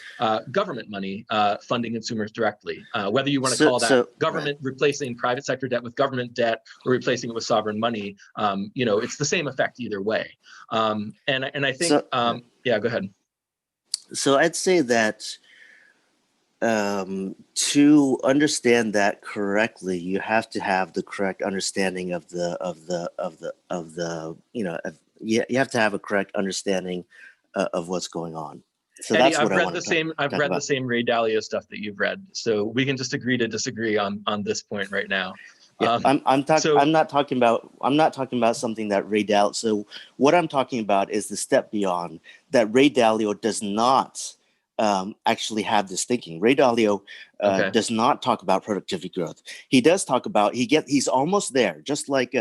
government money funding consumers directly. Whether you want to call that government replacing private sector debt with government debt or replacing it with sovereign money, it's the same effect either way. And I think, yeah, go ahead. So I'd say that to understand that correctly, you have to have the correct understanding you have to have a correct understanding of what's going on. So Eddie, that's what I've read the same Ray Dalio stuff that you've read. So we can just agree to disagree on this point right now. Yeah, I'm not talking about something that Ray Dalio. So what I'm talking about is the step beyond that. Ray Dalio does not actually have this thinking. Ray Dalio does not talk about productivity growth. He does talk about he's almost there, just like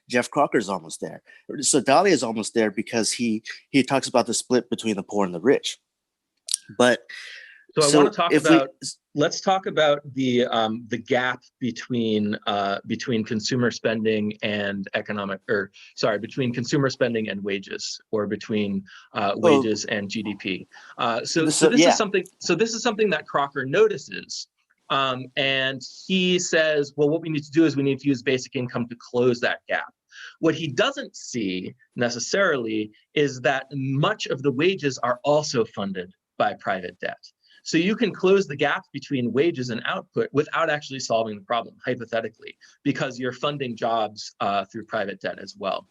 Geoff Crocker is almost there. So Dalio is almost there because he talks about the split between the poor and the rich. But so I want to talk about. Let's talk about the gap between consumer spending and between consumer spending and wages, or between wages and GDP. So this is something that Crocker notices, and he says, well, what we need to do is we need to use basic income to close that gap. What he doesn't see necessarily is that much of the wages are also funded by private debt. So you can close the gap between wages and output without actually solving the problem, hypothetically, because you're funding jobs through private debt as well.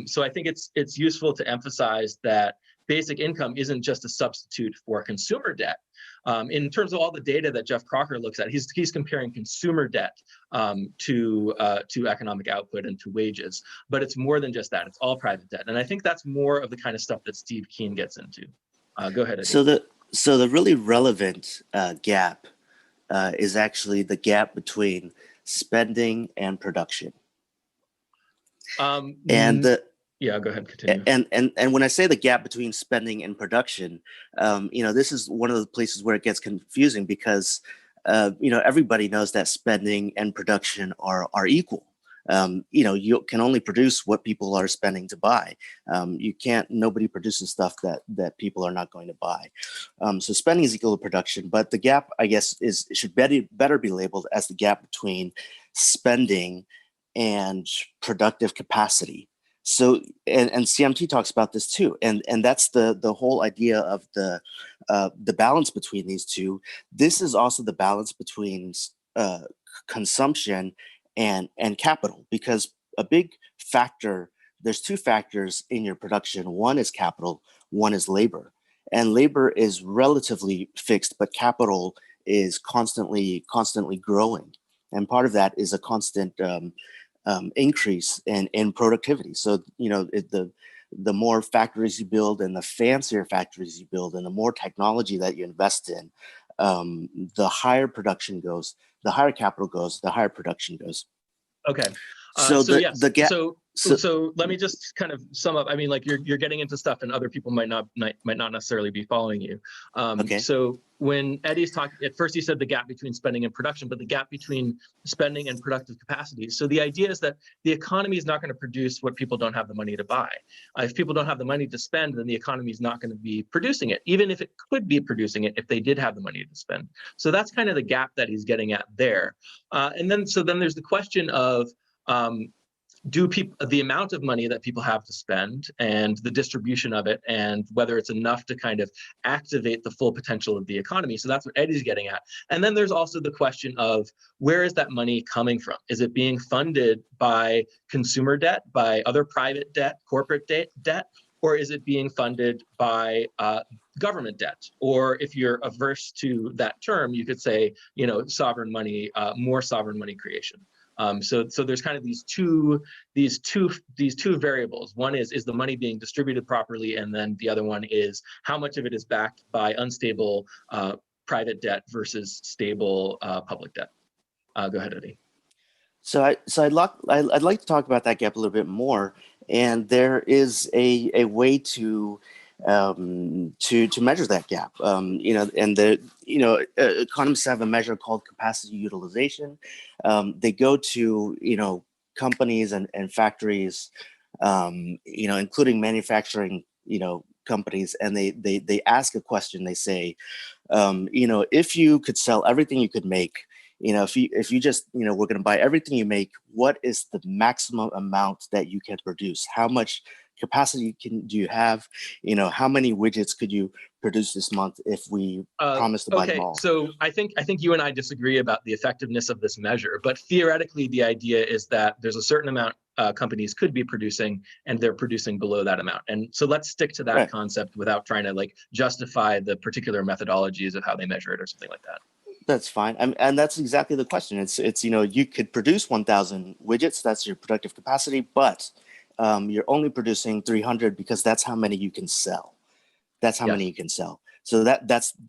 So I think it's useful to emphasize that basic income isn't just a substitute for consumer debt. In terms of all the data that Geoff Crocker looks at, he's comparing consumer debt to economic output and to wages. But it's more than just that. It's all private debt. And I think that's more of the kind of stuff that Steve Keen gets into. Go ahead, Eddie. So the really relevant gap is actually the gap between spending and production. Yeah, go ahead, continue. And when I say the gap between spending and production, this is one of the places where it gets confusing because everybody knows that spending and production are equal. You can only produce what people are spending to buy. Nobody produces stuff that people are not going to buy. So spending is equal to production, but the gap, I guess, should better be labeled as the gap between spending and productive capacity. So, and CMT talks about this too, and that's the whole idea of the balance between these two. This is also the balance between consumption and capital, because a big factor, there's two factors in your production. One is capital, one is labor. And labor is relatively fixed, but capital is constantly growing. And part of that is a constant increase in productivity. So, the more factories you build and the fancier factories you build and the more technology that you invest in, the higher production goes, the higher capital goes, the higher production goes. Okay. So let me just kind of sum up. I mean, like you're getting into stuff, and other people might not necessarily be following you. Okay. So when Eddie's talking, at first he said the gap between spending and production, but the gap between spending and productive capacity. So the idea is that the economy is not going to produce what people don't have the money to buy. If people don't have the money to spend, then the economy is not going to be producing it, even if it could be producing it if they did have the money to spend. So that's kind of the gap that he's getting at there. And then there's the question of the amount of money that people have to spend and the distribution of it, and whether it's enough to kind of activate the full potential of the economy. So that's what Eddie's getting at. And then there's also the question of where is that money coming from? Is it being funded by consumer debt, by other private debt, corporate debt, or is it being funded by government debt? Or if you're averse to that term, you could say, sovereign money, more sovereign money creation. So there's kind of these two variables. One is the money being distributed properly, and then the other one is how much of it is backed by unstable private debt versus stable public debt. Go ahead, Eddie. So I'd like to talk about that gap a little bit more, and there is a way to measure that gap. Economists have a measure called capacity utilization. They go to companies and factories, including manufacturing companies, and they ask a question. They say, if you could sell everything you could make, if you just, we're going to buy everything you make, what is the maximum amount that you can produce? How much capacity do you have? How many widgets could you produce this month if we promise to buy them all? So I think you and I disagree about the effectiveness of this measure, but theoretically the idea is that there's a certain amount companies could be producing, and they're producing below that amount. And so let's stick to that concept without trying to justify the particular methodologies of how they measure it or something like that. That's fine. And that's exactly the question. It's you could produce 1,000 widgets. That's your productive capacity, but you're only producing 300 because that's how many you can sell. That's how many you can sell. So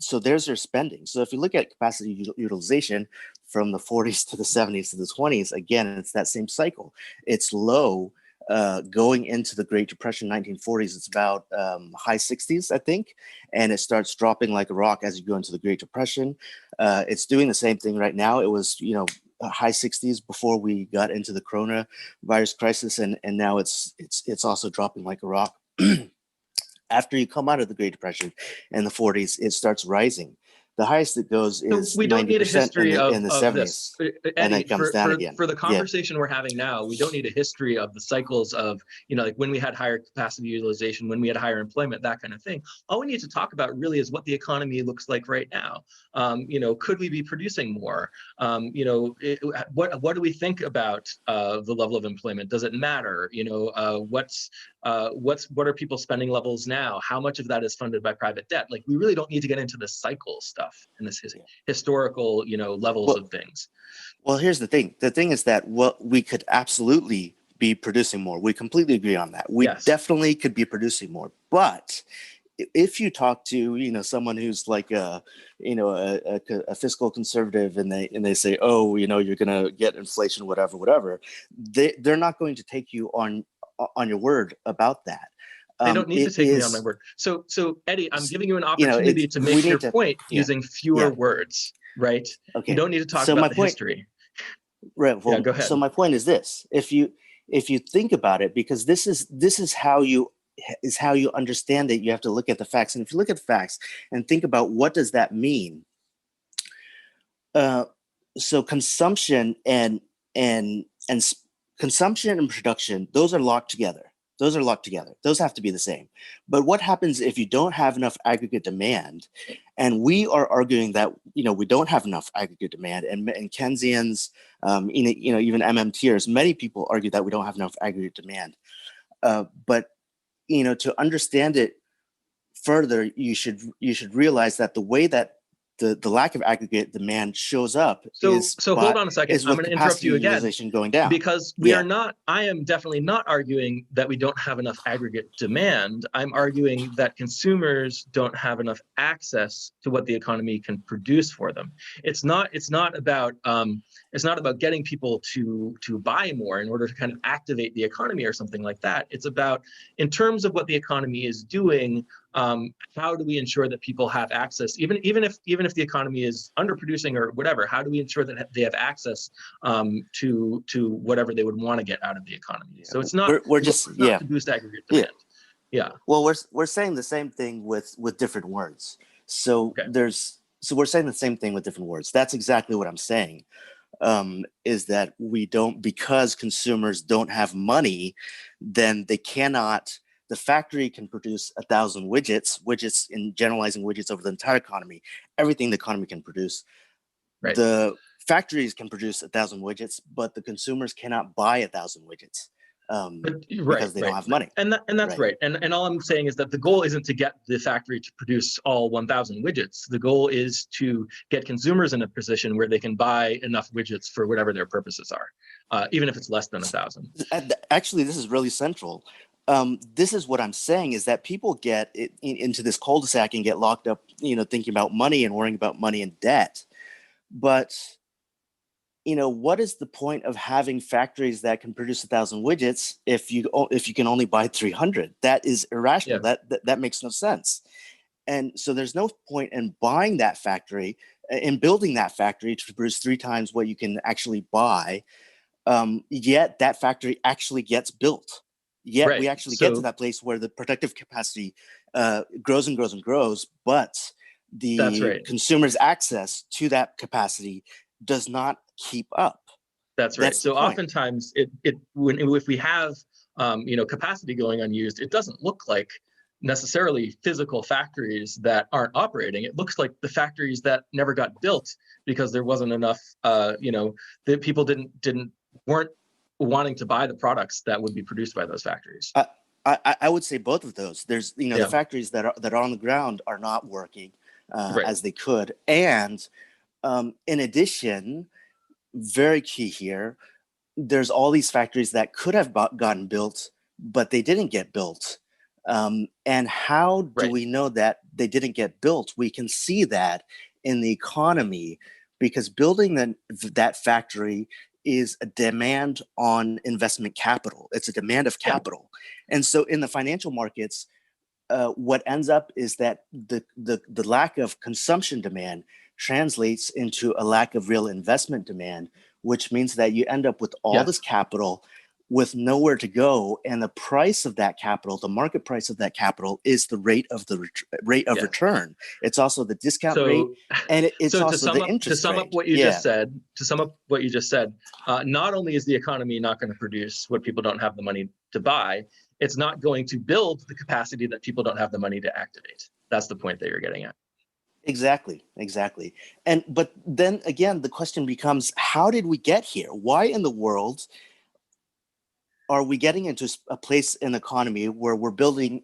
so there's your spending. So if you look at capacity utilization from the 40s to the 70s to the 20s, again, it's that same cycle. It's low going into the Great Depression, 1940s. It's about high 60s, I think, and it starts dropping like a rock as you go into the Great Depression. It's doing the same thing right now. It was, high 60s before we got into the coronavirus crisis, and now it's also dropping like a rock. After you come out of the Great Depression in the 40s, it starts rising. The highest it goes is we don't need a history in the 70s, this. Eddie, and then it comes down again. For the conversation we're having now, we don't need a history of the cycles of, when we had higher capacity utilization, when we had higher employment, that kind of thing. All we need to talk about really is what the economy looks like right now. Could we be producing more? What do we think about the level of employment? Does it matter? What are people's spending levels now? How much of that is funded by private debt? We really don't need to get into this cycle stuff and this historical, levels of things. Well, here's the thing. The thing is that we could absolutely be producing more. We completely agree on that. We definitely could be producing more. But if you talk to, someone who's like a fiscal conservative, and they say, oh, you're going to get inflation, whatever, they're not going to take you on your word about that. They don't need to take me on my word. So Eddie, I'm giving you an opportunity to make your point using fewer words, right? Okay. You don't need to talk about the history. Right. Well, go ahead. So my point is this: if you think about it, because this is how you understand it, you have to look at the facts. And if you look at the facts and think about what does that mean, so consumption and consumption and production, those are locked together. Those have to be the same. But what happens if you don't have enough aggregate demand? And we are arguing that, we don't have enough aggregate demand. And Keynesians, even MMTers, many people argue that we don't have enough aggregate demand. But, to understand it further, you should realize that the way that the lack of aggregate demand shows up so hold on a second. I'm going to interrupt you again going down, because I am definitely not arguing that we don't have enough aggregate demand. I'm arguing that consumers don't have enough access to what the economy can produce for them. It's not about getting people to buy more in order to kind of activate the economy or something like that. It's about, in terms of what the economy is doing, how do we ensure that people have access, even if the economy is underproducing or whatever? How do we ensure that they have access to whatever they would want to get out of the economy? So it's not to boost aggregate demand. Yeah. Well, we're saying the same thing with different words. So we're saying the same thing with different words. That's exactly what I'm saying. Is that because consumers don't have money, then they cannot. The factory can produce 1,000 widgets in generalizing widgets over the entire economy, everything the economy can produce. Right. The factories can produce 1,000 widgets, but the consumers cannot buy 1,000 widgets because they don't have money. And that's right. And all I'm saying is that the goal isn't to get the factory to produce all 1,000 widgets. The goal is to get consumers in a position where they can buy enough widgets for whatever their purposes are, even if it's less than 1,000. Actually, this is really central. This is what I'm saying, is that people get into this cul-de-sac and get locked up, thinking about money and worrying about money and debt. But, what is the point of having factories that can produce 1,000 widgets if you can only buy 300? That is irrational. Yeah. That makes no sense. And so there's no point in buying that factory, in building that factory to produce 3 times what you can actually buy. Yet that factory actually gets built. Yet we actually get to that place where the productive capacity grows and grows and grows, but That's the right. consumer's access to that capacity does not keep up. That's right. That's the So point. oftentimes if we have capacity going unused, it doesn't look like necessarily physical factories that aren't operating. It looks like the factories that never got built because there wasn't enough that people weren't wanting to buy the products that would be produced by those factories. I would say both of those. There's Yeah. the factories that are on the ground are not working Right. as they could, and in addition, very key here, there's all these factories that could have gotten built, but they didn't get built. And how do Right. we know that they didn't get built? We can see that in the economy, because building that factory is a demand on investment capital. It's a demand of capital. Yeah. And so in the financial markets, what ends up is that the lack of consumption demand translates into a lack of real investment demand, which means that you end up with all this capital with nowhere to go, and the price of that capital, the market price of that capital, is the rate of return. It's also the discount rate, and it's also the interest rate. To sum up what you just said, not only is the economy not going to produce what people don't have the money to buy, it's not going to build the capacity that people don't have the money to activate. That's the point that you're getting at. Exactly. But then again, the question becomes, how did we get here? Why in the world are we getting into a place in the economy where we're building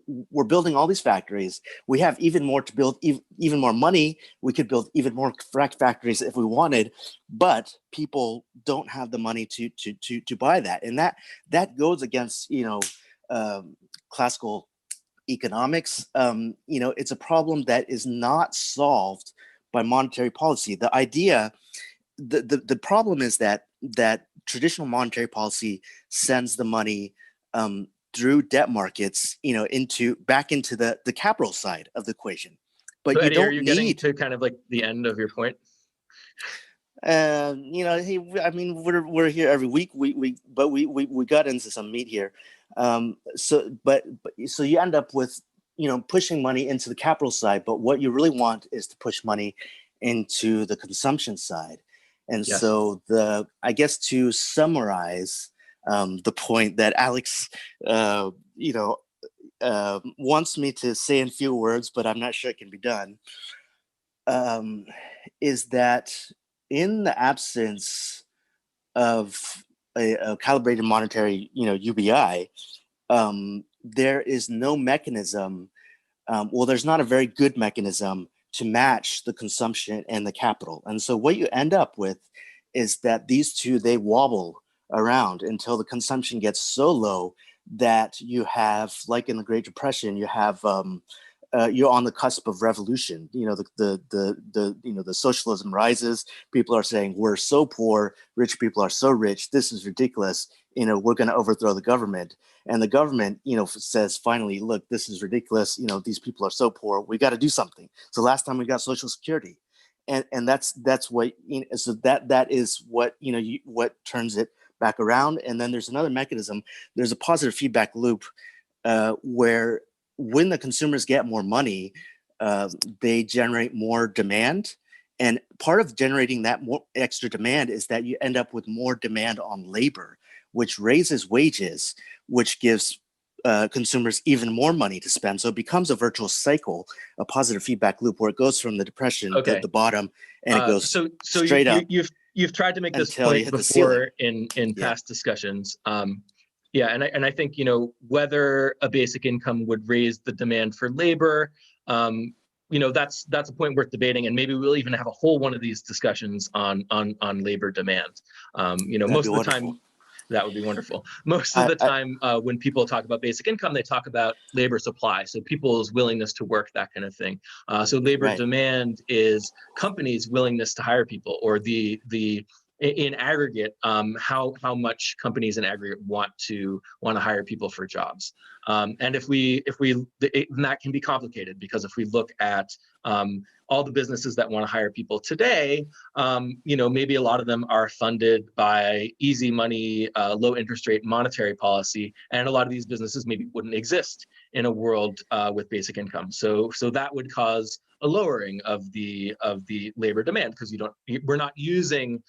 all these factories? We have even more to build, even more money. We could build even more factories if we wanted, but people don't have the money to buy that, and that goes against classical economics. It's a problem that is not solved by monetary policy. The idea, the problem is that traditional monetary policy sends the money through debt markets, back into the capital side of the equation. But so you Eddie, don't are you getting to kind of like the end of your point? Hey, I mean, we're here every week. We got into some meat here. So you end up with pushing money into the capital side, but what you really want is to push money into the consumption side. And so I guess to summarize the point that Alex wants me to say in few words, but I'm not sure it can be done, is that in the absence of a calibrated monetary, UBI, there is no mechanism. There's not a very good mechanism to match the consumption and the capital. And so what you end up with is that these two, they wobble around until the consumption gets so low that you have, like in the Great Depression, you have you're on the cusp of revolution. The socialism rises. People are saying, we're so poor, rich people are so rich, this is ridiculous. We're going to overthrow the government. And the government, says, finally, look, this is ridiculous. These people are so poor, we got to do something. So last time we got Social Security, and that's what, so that is what, what turns it back around. And then there's another mechanism. There's a positive feedback loop where when the consumers get more money, they generate more demand. And part of generating that more extra demand is that you end up with more demand on labor, which raises wages, which gives consumers even more money to spend. So it becomes a virtuous cycle, a positive feedback loop where it goes from the depression to the bottom, and it goes straight up. You've tried to make this point before in past discussions. And I think, whether a basic income would raise the demand for labor, that's a point worth debating, and maybe we'll even have a whole one of these discussions on labor demand. Most of the time, that would be wonderful. Most of the time, when people talk about basic income, they talk about labor supply, so people's willingness to work, that kind of thing. So labor demand is companies' willingness to hire people, or the in aggregate, how much companies in aggregate want to hire people for jobs. And that can be complicated, because if we look at all the businesses that want to hire people today, maybe a lot of them are funded by easy money, low interest rate monetary policy, and a lot of these businesses maybe wouldn't exist in a world with basic income. So that would cause a lowering of the labor demand, because we're not using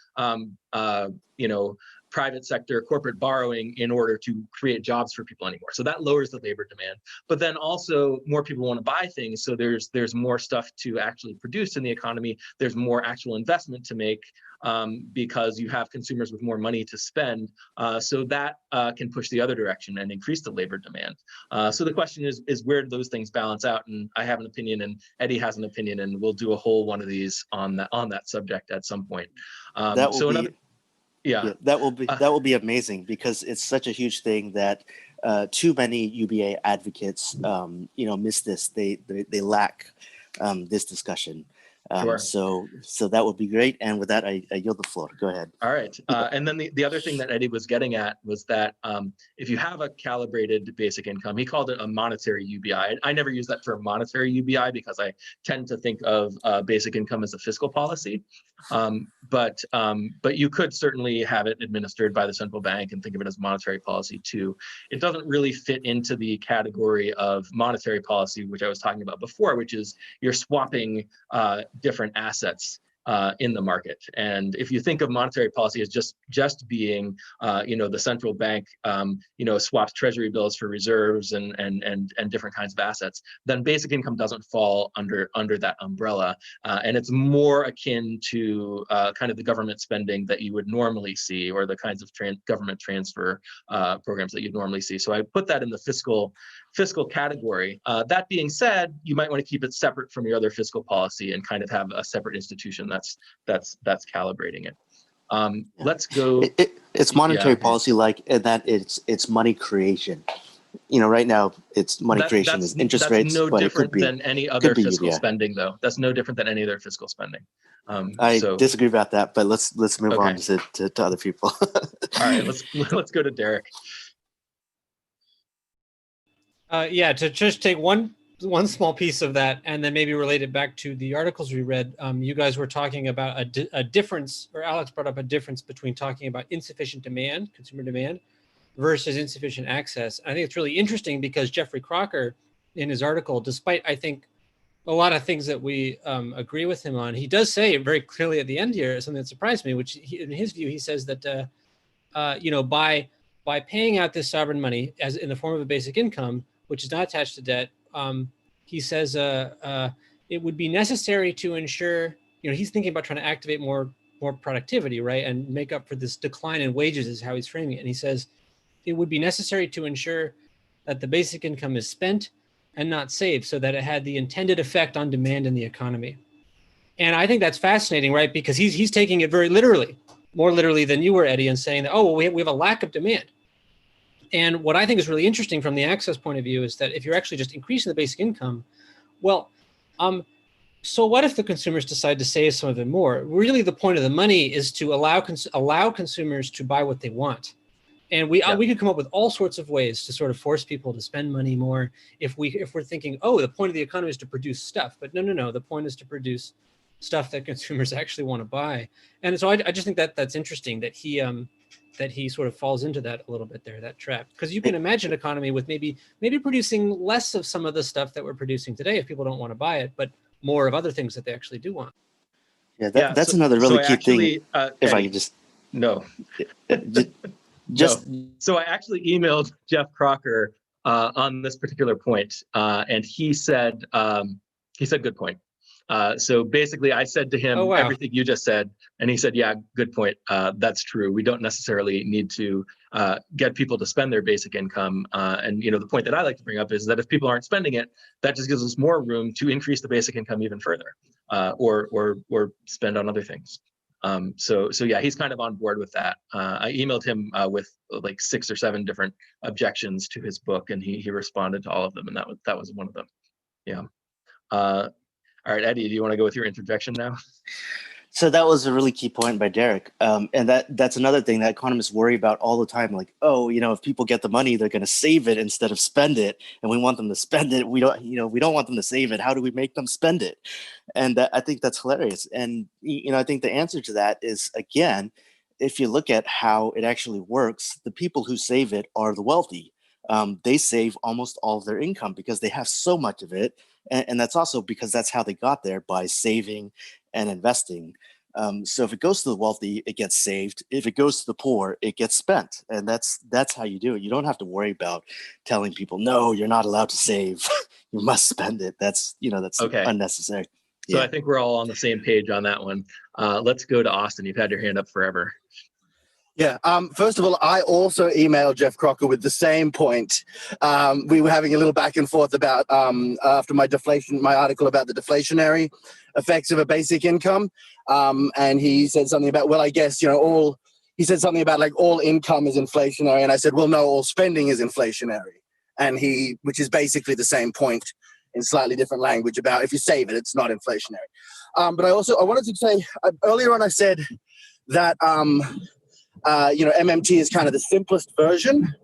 private sector corporate borrowing in order to create jobs for people anymore. So that lowers the labor demand. But then also more people want to buy things, so there's more stuff to actually produce in the economy. There's more actual investment to make, because you have consumers with more money to spend. So that can push the other direction and increase the labor demand. So the question is where do those things balance out? And I have an opinion, and Eddie has an opinion, and we'll do a whole one of these on that subject at some point. That will be Yeah, that will be amazing, because it's such a huge thing that too many UBA advocates, miss this. They lack this discussion. Sure. So that would be great. And with that, I yield the floor. Go ahead. All right. And then the other thing that Eddie was getting at was that if you have a calibrated basic income, he called it a monetary UBI. I never use that term monetary UBI, because I tend to think of basic income as a fiscal policy. But you could certainly have it administered by the central bank and think of it as monetary policy too. It doesn't really fit into the category of monetary policy, which I was talking about before, which is you're swapping different assets in the market. And if you think of monetary policy as just being, the central bank, swaps treasury bills for reserves and different kinds of assets, then basic income doesn't fall under that umbrella. And it's more akin to kind of the government spending that you would normally see, or the kinds of government transfer programs that you'd normally see. So I put that in the fiscal category. That being said, you might want to keep it separate from your other fiscal policy and kind of have a separate institution that's calibrating it. Let's go. It's monetary policy, like, and that it's money creation. Right now it's money creation is interest rates. That's no different than any other fiscal UBI. spending, though. That's no different than any other fiscal spending. I disagree about that, but let's move on to other people. All right, let's go to Derek. To just take one small piece of that and then maybe relate it back to the articles we read. You guys were talking about a difference, or Alex brought up a difference between talking about insufficient demand, consumer demand, versus insufficient access. I think it's really interesting because Geoffrey Crocker, in his article, despite I think a lot of things that we agree with him on, he does say very clearly at the end here something that surprised me, which in his view, he says that by paying out this sovereign money as in the form of a basic income, which is not attached to debt, he says it would be necessary to ensure, he's thinking about trying to activate more productivity, right? And make up for this decline in wages is how he's framing it. And he says it would be necessary to ensure that the basic income is spent and not saved, so that it had the intended effect on demand in the economy. And I think that's fascinating, right? Because he's taking it very literally, more literally than you were, Eddie, and saying that, we have a lack of demand. And what I think is really interesting from the access point of view is that if you're actually just increasing the basic income, so what if the consumers decide to save some of it more? Really, the point of the money is to allow consumers to buy what they want. And we could come up with all sorts of ways to sort of force people to spend money more if we're thinking, the point of the economy is to produce stuff. But no, the point is to produce stuff that consumers actually want to buy. And so I just think that that's interesting that he sort of falls into that a little bit there, that trap. Because you can imagine an economy with maybe producing less of some of the stuff that we're producing today if people don't want to buy it, but more of other things that they actually do want. That's another really key thing. If I could just no. Just So I actually emailed Geoff Crocker on this particular point, and he said good point. So basically, I said to him everything you just said, and he said, yeah, good point. That's true. We don't necessarily need to get people to spend their basic income. And the point that I like to bring up is that if people aren't spending it, that just gives us more room to increase the basic income even further, or spend on other things. So yeah, he's kind of on board with that. I emailed him with like 6 or 7 different objections to his book, and he responded to all of them, and that was one of them. Yeah. All right, Eddie, do you want to go with your interjection now? So that was a really key point by Derek. And that's another thing that economists worry about all the time. Like, oh, if people get the money, they're going to save it instead of spend it. And we want them to spend it. We don't want them to save it. How do we make them spend it? And I think that's hilarious. And, I think the answer to that is, again, if you look at how it actually works, the people who save it are the wealthy. They save almost all of their income because they have so much of it. And that's also because that's how they got there, by saving and investing. So if it goes to the wealthy, it gets saved. If it goes to the poor, it gets spent. And that's how you do it. You don't have to worry about telling people, no, you're not allowed to save. You must spend it. That's Okay. unnecessary. So Yeah. I think we're all on the same page on that one. Let's go to Austin. You've had your hand up forever. Yeah. First of all, I also emailed Geoff Crocker with the same point. We were having a little back and forth about after my article about the deflationary effects of a basic income, and he said something about, well, I guess he said something about like all income is inflationary, and I said, well, no, all spending is inflationary, and which is basically the same point in slightly different language about if you save it, it's not inflationary. But I wanted to say earlier on, I said that. MMT is kind of the simplest version.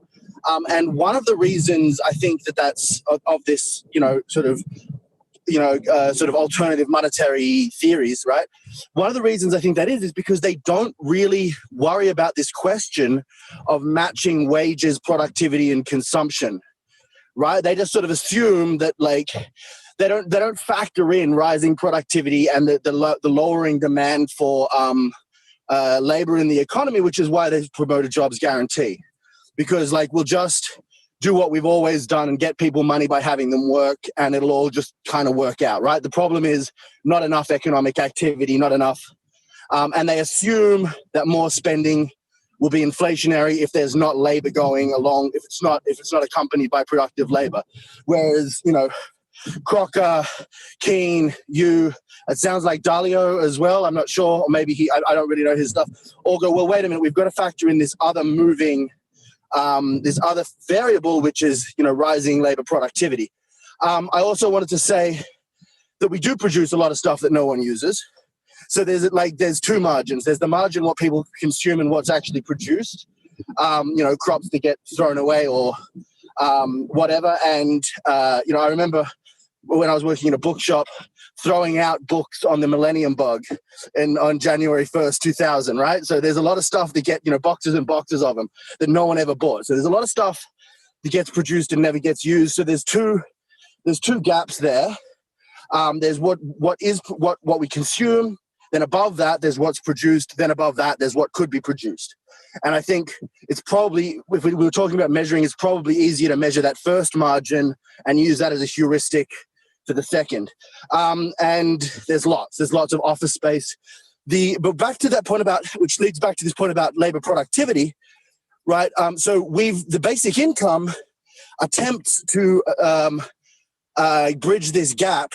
And one of the reasons I think that's of this, sort of alternative monetary theories, right? One of the reasons I think that is because they don't really worry about this question of matching wages, productivity, and consumption, right? They just sort of assume that like they don't factor in rising productivity and the lowering demand for labor in the economy, which is why they promote a jobs guarantee, because like we'll just do what we've always done and get people money by having them work, and it'll all just kind of work out, right? The problem is not enough economic activity, not enough, and they assume that more spending will be inflationary if there's not labor going along, if it's not accompanied by productive labor, whereas Crocker, Keane, it sounds like Dalio as well, I'm not sure, or maybe I don't really know his stuff, all go, well, wait a minute, we've got to factor in this other this other variable, which is, rising labor productivity. I also wanted to say that we do produce a lot of stuff that no one uses. So there's two margins. There's the margin what people consume and what's actually produced, crops that get thrown away or whatever. And, I remember when I was working in a bookshop, throwing out books on the Millennium Bug on January 1st, 2000, right? So there's a lot of stuff that get, boxes and boxes of them that no one ever bought. So there's a lot of stuff that gets produced and never gets used. So there's two gaps there. There's what we consume. Then above that, there's what's produced. Then above that, there's what could be produced. And I think it's probably, if we were talking about measuring, it's probably easier to measure that first margin and use that as a heuristic for the second. And there's lots of office space. But back to that point which leads back to this point about labor productivity, right? So the basic income attempts to bridge this gap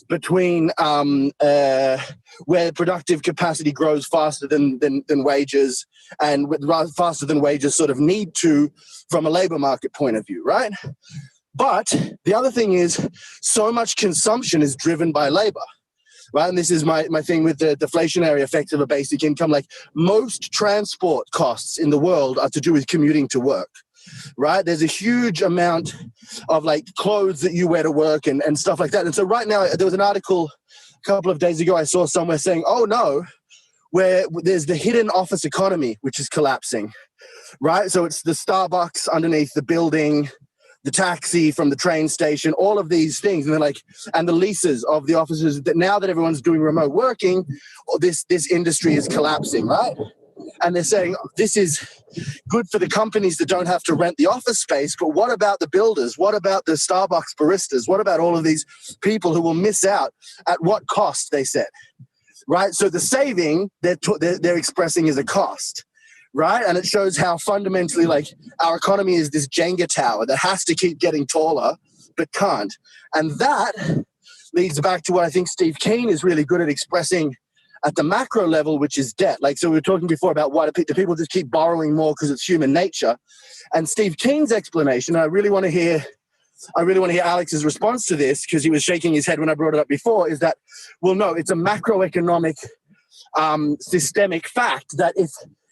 between where productive capacity grows faster than wages, and faster than wages sort of need to from a labor market point of view, right? But the other thing is, so much consumption is driven by labor, right? And this is my thing with the deflationary effect of a basic income. Like most transport costs in the world are to do with commuting to work, right? There's a huge amount of like clothes that you wear to work and stuff like that. And so right now, there was an article a couple of days ago I saw somewhere saying, oh no, where there's the hidden office economy, which is collapsing, right? So it's the Starbucks underneath the building, the taxi from the train station, all of these things. And they're like, and the leases of the offices, that now that everyone's doing remote working, this industry is collapsing, right? And they're saying, this is good for the companies that don't have to rent the office space, but what about the builders? What about the Starbucks baristas? What about all of these people who will miss out? At what cost, they said, right? So the saving they're expressing is a cost, right? And it shows how fundamentally, like, our economy is this Jenga tower that has to keep getting taller, but can't. And that leads back to what I think Steve Keane is really good at expressing at the macro level, which is debt. Like, so we were talking before about why do people just keep borrowing more because it's human nature. And Steve Keane's explanation, I really want to hear Alex's response to this, because he was shaking his head when I brought it up before, is that, well, no, it's a macroeconomic systemic fact that if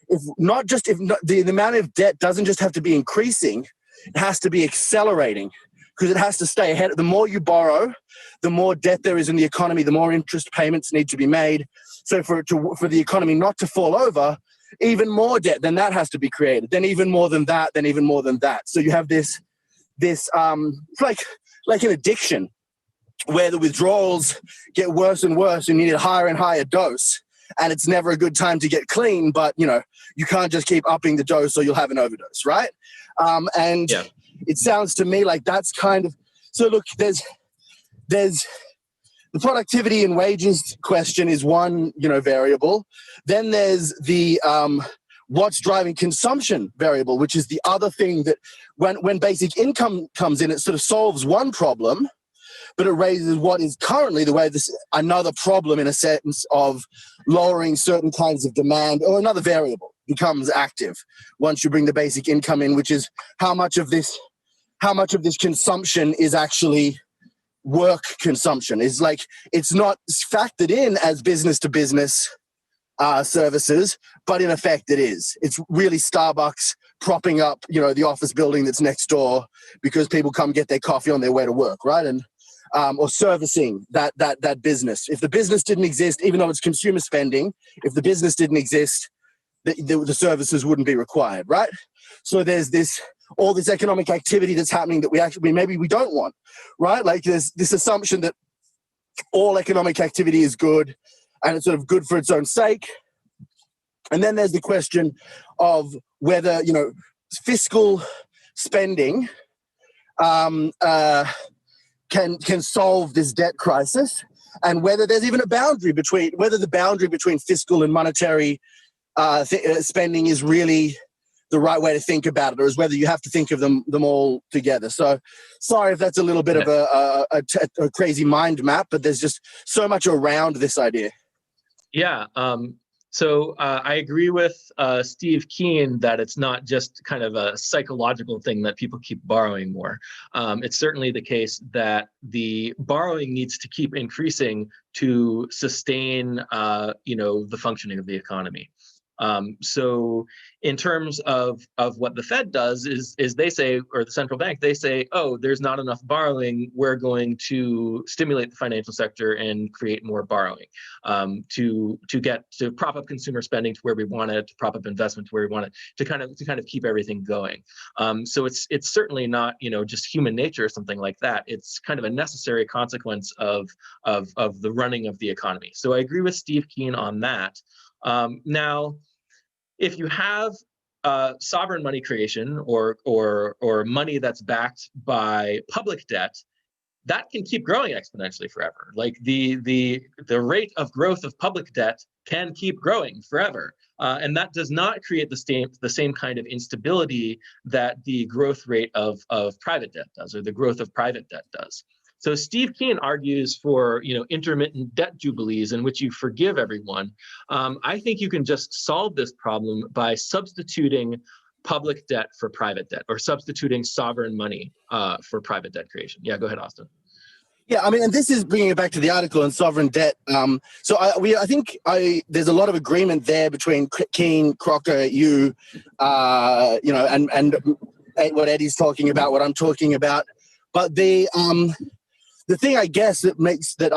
the amount of debt doesn't just have to be increasing, it has to be accelerating, because it has to stay ahead. The more you borrow, the more debt there is in the economy, the more interest payments need to be made. So for the economy not to fall over, even more debt, then that has to be created. Then even more than that, then even more than that. So you have this like an addiction, where the withdrawals get worse and worse and you need a higher and higher dose. And it's never a good time to get clean, but you can't just keep upping the dose or you'll have an overdose, right? It sounds to me like that's kind of, so look, there's the productivity and wages question is one, variable. Then there's the what's driving consumption variable, which is the other thing that when basic income comes in, it sort of solves one problem, but it raises what is currently another problem, in a sense of lowering certain kinds of demand, or another variable becomes active once you bring the basic income in, which is how much of this consumption is actually work consumption. It's not factored in as business to business services, but in effect it is. It's really Starbucks propping up, the office building that's next door because people come get their coffee on their way to work, right? And or servicing that business. If the business didn't exist, even though it's consumer spending, if the business didn't exist, the services wouldn't be required, right? So there's all this economic activity that's happening that maybe we don't want, right? Like there's this assumption that all economic activity is good and it's sort of good for its own sake. And then there's the question of whether, fiscal spending can solve this debt crisis, and whether there's even a boundary between fiscal and monetary spending is really the right way to think about it, or is whether you have to think of them all together. So sorry if that's a little bit of a crazy mind map, but there's just so much around this idea. Yeah. So I agree with Steve Keen that it's not just kind of a psychological thing that people keep borrowing more. It's certainly the case that the borrowing needs to keep increasing to sustain, the functioning of the economy. So in terms of what the Fed does is they say, or the central bank, they say, oh, there's not enough borrowing. We're going to stimulate the financial sector and create more borrowing to prop up consumer spending to where we want it, to prop up investment to where we want it, to kind of keep everything going. So it's certainly not, just human nature or something like that. It's kind of a necessary consequence of the running of the economy. So I agree with Steve Keen on that. Now, if you have sovereign money creation or money that's backed by public debt, that can keep growing exponentially forever. Like the rate of growth of public debt can keep growing forever, and that does not create the same kind of instability that the growth rate of private debt does, or the growth of private debt does. So Steve Keen argues for intermittent debt jubilees in which you forgive everyone. I think you can just solve this problem by substituting public debt for private debt, or substituting sovereign money for private debt creation. Yeah, go ahead, Austin. Yeah, and this is bringing it back to the article on sovereign debt. So I think there's a lot of agreement there between Keen, Crocker, you, and what Eddie's talking about, what I'm talking about. But the thing, I guess, that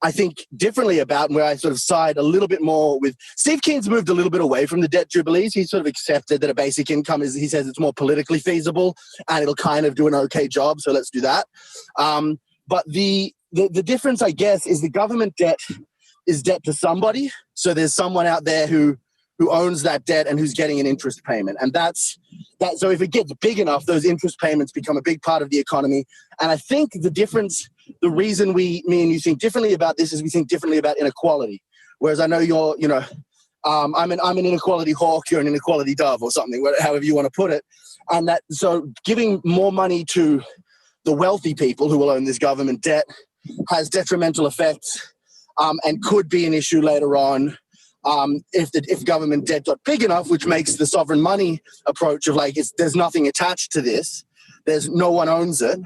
I think differently about, and where I sort of side a little bit more with Steve Keen's moved a little bit away from the debt jubilees. He's sort of accepted that a basic income he says it's more politically feasible and it'll kind of do an okay job. So let's do that. But the difference, I guess, is the government debt is debt to somebody. So there's someone out there who owns that debt and who's getting an interest payment. And that's that. So if it gets big enough, those interest payments become a big part of the economy. And I think the reason me and you think differently about this is we think differently about inequality. Whereas I know you're, I'm an inequality hawk, you're an inequality dove or something, however you want to put it. And so giving more money to the wealthy people who will own this government debt has detrimental effects and could be an issue later on. If government debt got big enough, which makes the sovereign money approach of there's nothing attached to this, there's no one owns it,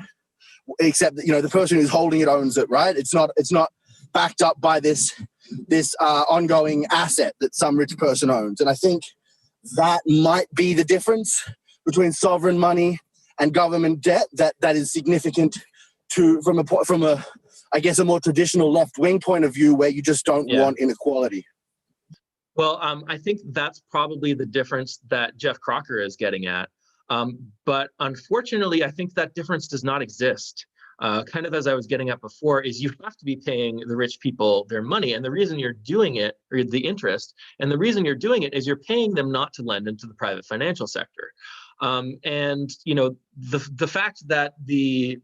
except that the person who's holding it owns it, right? It's not backed up by this ongoing asset that some rich person owns. And I think that might be the difference between sovereign money and government debt that is significant from a I guess a more traditional left-wing point of view, where you just don't want inequality. Well, I think that's probably the difference that Geoff Crocker is getting at. But unfortunately, I think that difference does not exist. Kind of as I was getting at before, is you have to be paying the rich people their money. And the reason you're doing it, or the interest, and the reason you're doing it is you're paying them not to lend into the private financial sector. And the fact that the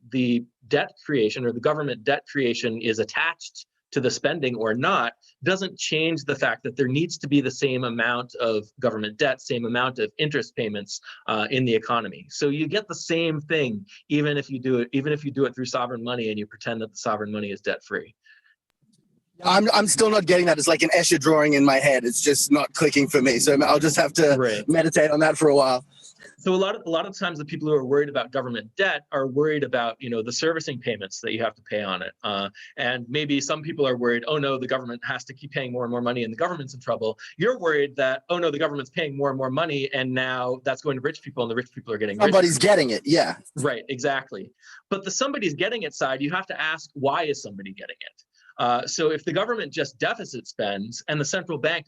debt creation or the government debt creation is attached to the spending or not doesn't change the fact that there needs to be the same amount of government debt, same amount of interest payments in the economy. So you get the same thing even if you do it through sovereign money and you pretend that the sovereign money is debt free. I'm still not getting that. It's like an Escher drawing in my head. It's just not clicking for me. So I'll just have to meditate on that for a while. So a lot of times the people who are worried about government debt are worried about, the servicing payments that you have to pay on it. And maybe some people are worried, oh no, the government has to keep paying more and more money and the government's in trouble. You're worried that, oh no, the government's paying more and more money and now that's going to rich people and the rich people are getting richer. Somebody's getting it, yeah. Right, exactly. But the somebody's getting it side, you have to ask, why is somebody getting it? So if the government just deficit spends and the central bank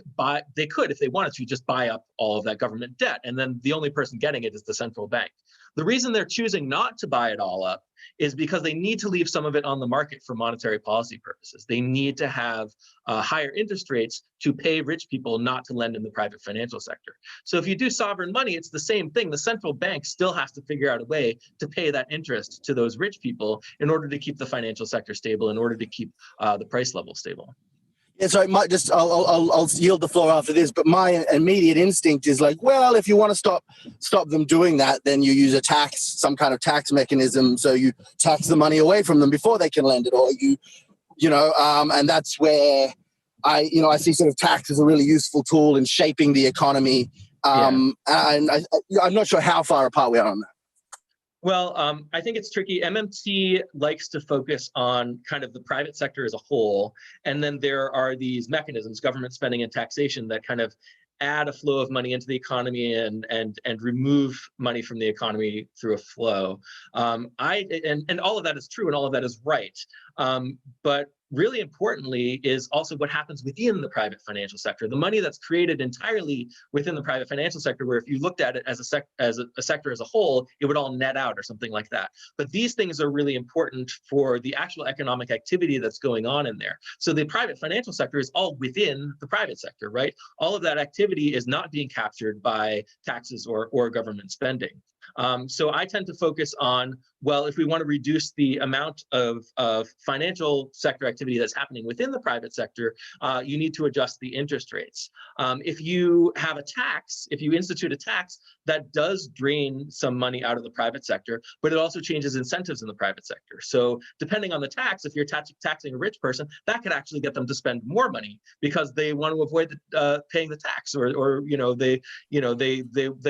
they could, if they wanted to, just buy up all of that government debt. And then the only person getting it is the central bank. The reason they're choosing not to buy it all up is because they need to leave some of it on the market for monetary policy purposes. They need to have higher interest rates to pay rich people not to lend in the private financial sector. So if you do sovereign money, it's the same thing. The central bank still has to figure out a way to pay that interest to those rich people in order to keep the financial sector stable, in order to keep the price level stable. Yeah, so I might just, I'll yield the floor after this, but my immediate instinct is like, well, if you want to stop them doing that, then you use a tax, some kind of tax mechanism. So you tax the money away from them before they can lend it, or and that's where I see sort of tax as a really useful tool in shaping the economy. And I'm not sure how far apart we are on that. Well, I think it's tricky. MMT likes to focus on kind of the private sector as a whole. And then there are these mechanisms, government spending and taxation, that kind of add a flow of money into the economy and remove money from the economy through a flow. And all of that is true and all of that is right. But really importantly is also what happens within the private financial sector. The money that's created entirely within the private financial sector, where if you looked at it as a sector as a whole, it would all net out or something like that. But these things are really important for the actual economic activity that's going on in there. So the private financial sector is all within the private sector, right? All of that activity is not being captured by taxes or government spending. So I tend to focus on, well, if we want to reduce the amount of financial sector activity that's happening within the private sector, you need to adjust the interest rates. If you have a tax, if you institute a tax, that does drain some money out of the private sector, but it also changes incentives in the private sector. So depending on the tax, if you're taxing a rich person, that could actually get them to spend more money because they want to avoid paying the tax, or they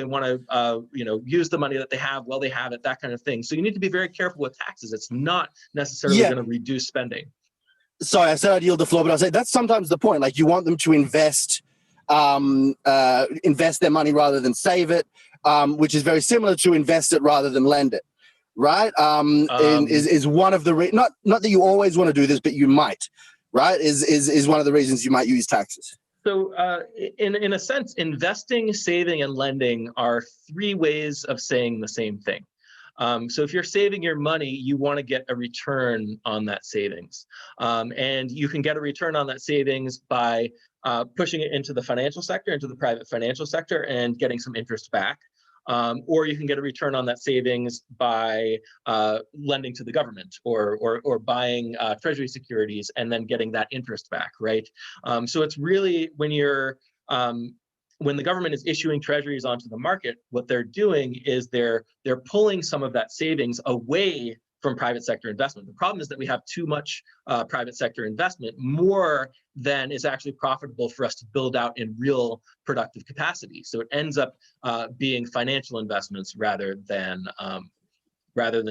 want to use the money that they have while they have it, that kind of thing. So you need to be very careful with taxes. It's not necessarily going to reduce spending. Sorry, I said I'd yield the floor, but I'll say that's sometimes the point. Like, you want them to invest their money rather than save it, which is very similar to invest it rather than lend it, right? Is one of the not that you always want to do this, but you might, right? Is one of the reasons you might use taxes. So in a sense, investing, saving, and lending are three ways of saying the same thing. So if you're saving your money, you want to get a return on that savings. And you can get a return on that savings by pushing it into the financial sector, into the private financial sector, and getting some interest back. Or you can get a return on that savings by lending to the government or buying treasury securities and then getting that interest back, right? So it's really when the government is issuing treasuries onto the market, what they're doing is they're pulling some of that savings away from private sector investment. The problem is that we have too much private sector investment, more than is actually profitable for us to build out in real productive capacity. So it ends up being financial investments rather than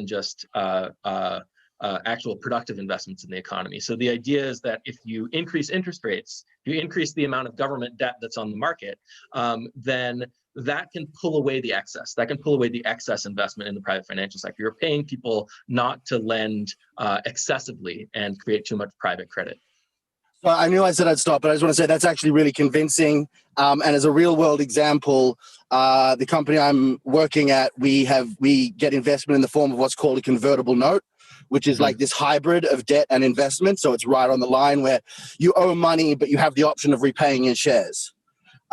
just actual productive investments in the economy. So the idea is that if you increase interest rates, you increase the amount of government debt that's on the market, then that can pull away the excess. That can pull away the excess investment in the private financial sector. You're paying people not to lend excessively and create too much private credit. So I knew I said I'd stop, but I just want to say that's actually really convincing. And as a real world example, the company I'm working at, we get investment in the form of what's called a convertible note, which is like this hybrid of debt and investment. So it's right on the line where you owe money, but you have the option of repaying in shares.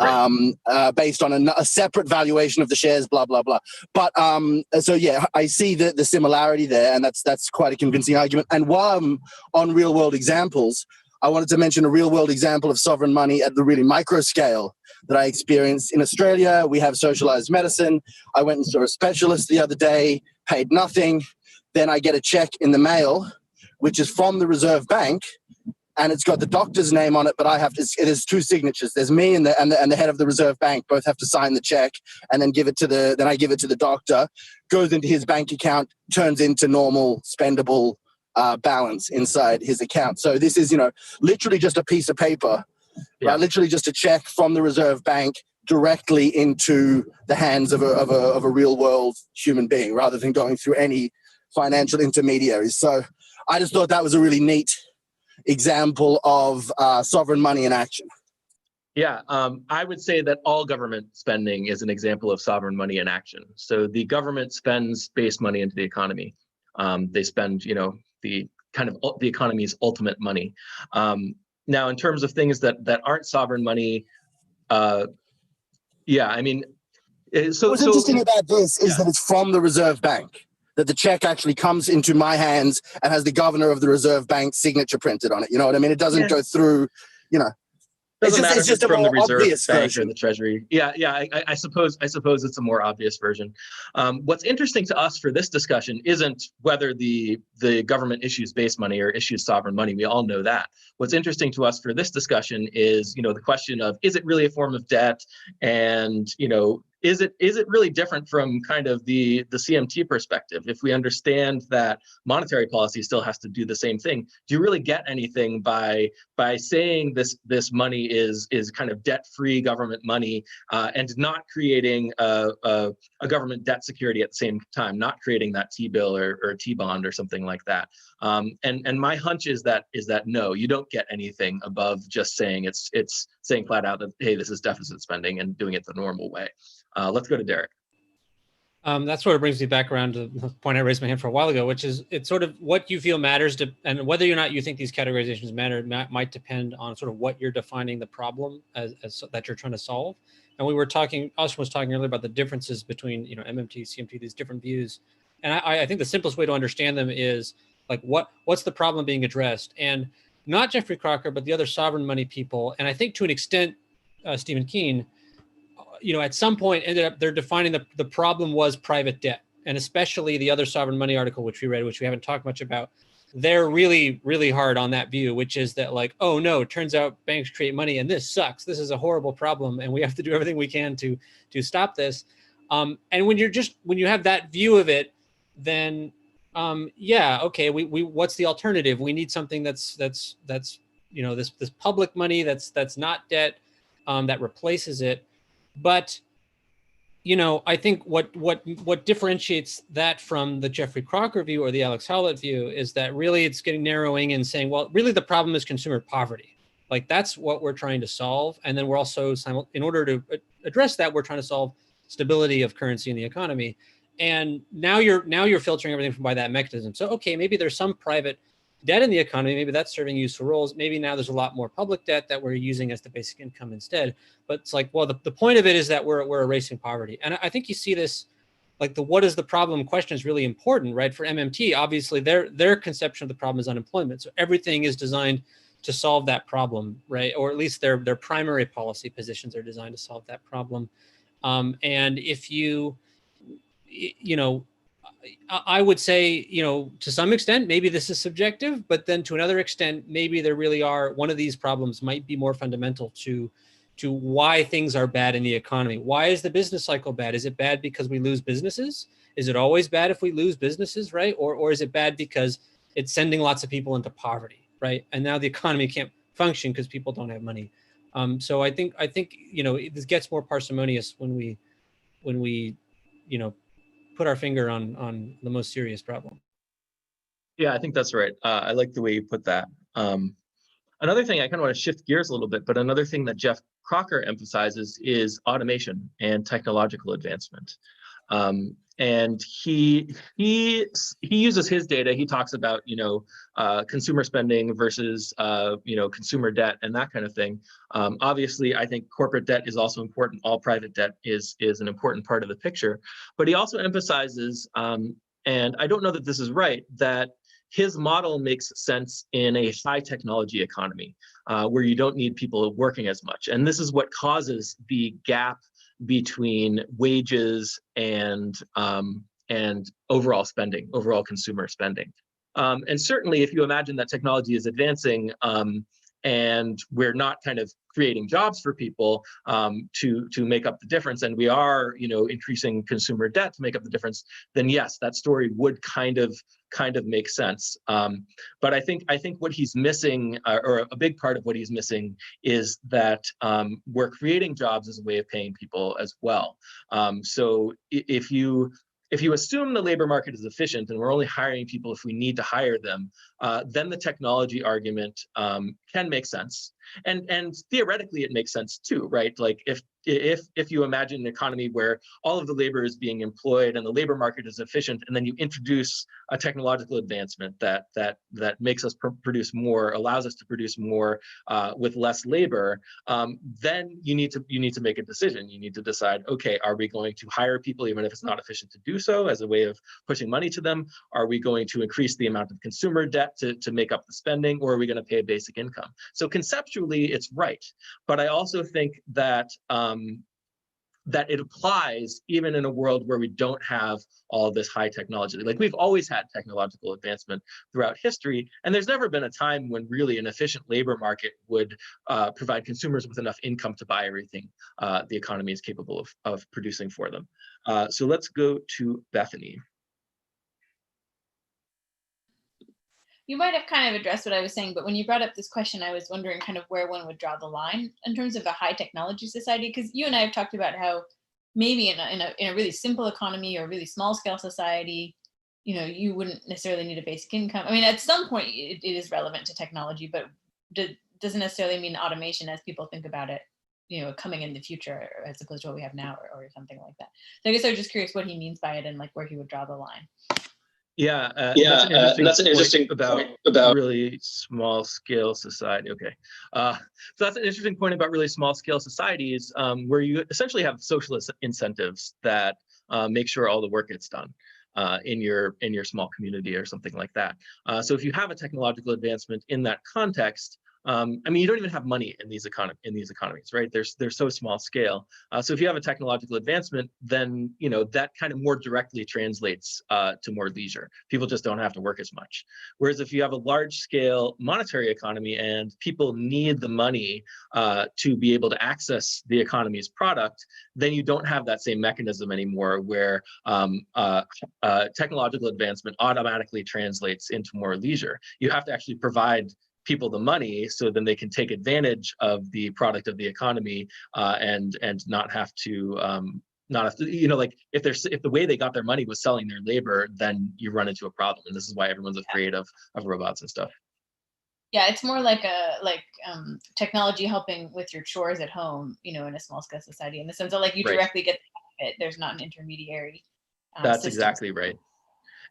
Right. Based on a separate valuation of the shares, blah, blah, blah. But so, yeah, I see the similarity there, and that's quite a convincing argument. And while I'm on real world examples, I wanted to mention a real world example of sovereign money at the really micro scale that I experienced in Australia. We have socialized medicine. I went and saw a specialist the other day, paid nothing. Then I get a check in the mail, which is from the Reserve Bank, and it's got the doctor's name on it, but it is two signatures. There's me and the head of the Reserve Bank both have to sign the check, and then I give it to the doctor, goes into his bank account, turns into normal spendable balance inside his account. So this is, literally just a piece of paper, right? Literally just a check from the Reserve Bank directly into the hands of a real world human being, rather than going through any financial intermediaries. So I just thought that was a really neat example of sovereign money in action. Yeah, I would say that all government spending is an example of sovereign money in action. So the government spends base money into the economy. They spend, the economy's ultimate money. Now, in terms of things that aren't sovereign money, what's interesting about this is that it's from the Reserve Bank, that the check actually comes into my hands and has the governor of the Reserve Bank signature printed on it. You know what I mean? It doesn't go through, Doesn't matter if it's from the Reserve Bank version. or the Treasury. I suppose it's a more obvious version. What's interesting to us for this discussion isn't whether the government issues base money or issues sovereign money. We all know that. What's interesting to us for this discussion is, the question of, is it really a form of debt? And, is it really different from kind of the CMT perspective? If we understand that monetary policy still has to do the same thing, do you really get anything by saying this money is kind of debt-free government money and not creating a government debt security at the same time, not creating that T-bill or a T-bond or something like that? And my hunch is that no, you don't get anything above just saying it's saying flat out that, hey, this is deficit spending, and doing it the normal way. Let's go to Derek. That sort of brings me back around to the point I raised my hand for a while ago, which is it's sort of what you feel matters and whether or not you think these categorizations matter might depend on sort of what you're defining the problem as that you're trying to solve. And Austin was talking earlier about the differences between, MMT, CMT, these different views. And I think the simplest way to understand them is like, what's the problem being addressed? And not Geoffrey Crocker, but the other sovereign money people. And I think to an extent, Stephen Keen, at some point ended up, they're defining the problem was private debt. And especially the other sovereign money article, which we read, which we haven't talked much about, they're really, really hard on that view, which is that like, oh no, it turns out banks create money and this sucks. This is a horrible problem. And we have to do everything we can to stop this. And when you have that view of it, then okay, we what's the alternative? We need something that's this public money that's not debt, that replaces it. But, I think what differentiates that from the Geoffrey Crocker view or the Alex Howlett view is that really it's getting narrowing and saying, well, really the problem is consumer poverty. Like that's what we're trying to solve. And then we're also, in order to address that, we're trying to solve stability of currency in the economy. And now you're filtering everything by that mechanism. So, okay, maybe there's some private debt in the economy. Maybe that's serving useful roles. Maybe now there's a lot more public debt that we're using as the basic income instead. But it's like, well, the point of it is that we're erasing poverty. And I think you see this, like what is the problem question is really important, right? For MMT, obviously their conception of the problem is unemployment. So everything is designed to solve that problem, right? Or at least their primary policy positions are designed to solve that problem. And if I would say, to some extent, maybe this is subjective, but then to another extent, maybe there really are, one of these problems might be more fundamental to why things are bad in the economy. Why is the business cycle bad? Is it bad because we lose businesses? Is it always bad if we lose businesses, right? Or is it bad because it's sending lots of people into poverty, right? And now the economy can't function because people don't have money. So I think this gets more parsimonious when we put our finger on the most serious problem. Yeah, I think that's right. I like the way you put that. Another thing, I kind of want to shift gears a little bit, but another thing that Geoff Crocker emphasizes is automation and technological advancement. And he uses his data. He talks about consumer spending versus consumer debt and that kind of thing. Obviously, I think corporate debt is also important. All private debt is an important part of the picture. But he also emphasizes, and I don't know that this is right, that his model makes sense in a high technology economy where you don't need people working as much. And this is what causes the gap between wages and overall spending, overall consumer spending. And certainly if you imagine that technology is advancing and we're not kind of creating jobs for people to make up the difference, and we are increasing consumer debt to make up the difference, then yes, that story would kind of make sense. But I think what he's missing, or a big part of what he's missing, is that we're creating jobs as a way of paying people as well. So if you assume the labor market is efficient and we're only hiring people if we need to hire them, then the technology argument can make sense. And theoretically, it makes sense too, right? Like if you imagine an economy where all of the labor is being employed and the labor market is efficient, and then you introduce a technological advancement that makes us produce more, allows us to produce more with less labor, then you need to make a decision. You need to decide, okay, are we going to hire people even if it's not efficient to do so as a way of pushing money to them? Are we going to increase the amount of consumer debt to make up the spending, or are we going to pay a basic income? So conceptually, it's right, but I also think that that it applies even in a world where we don't have all this high technology. Like, we've always had technological advancement throughout history, and there's never been a time when really an efficient labor market would provide consumers with enough income to buy everything the economy is capable of producing for them. So let's go to Bethany. You might have kind of addressed what I was saying, but when you brought up this question, I was wondering kind of where one would draw the line in terms of a high technology society, because you and I have talked about how maybe in a really simple economy or really small scale society, you wouldn't necessarily need a basic income. I mean, at some point it is relevant to technology, but doesn't necessarily mean automation as people think about it, coming in the future as opposed to what we have now or something like that. So I guess I was just curious what he means by it and like where he would draw the line. Yeah, that's an interesting point about really small scale society. Okay, so that's an interesting point about really small scale societies where you essentially have socialist incentives that make sure all the work gets done in your small community or something like that. So if you have a technological advancement in that context, I mean, you don't even have money in these economies, right? They're so small scale. So if you have a technological advancement, then that kind of more directly translates to more leisure. People just don't have to work as much. Whereas if you have a large scale monetary economy and people need the money to be able to access the economy's product, then you don't have that same mechanism anymore where technological advancement automatically translates into more leisure. You have to actually provide people the money so then they can take advantage of the product of the economy and not have to like if the way they got their money was selling their labor, then you run into a problem, and this is why everyone's afraid of robots and stuff. Yeah, it's more like technology helping with your chores at home, in a small scale society, in the sense that like you directly get the benefit. There's not an intermediary. That's system. Exactly right.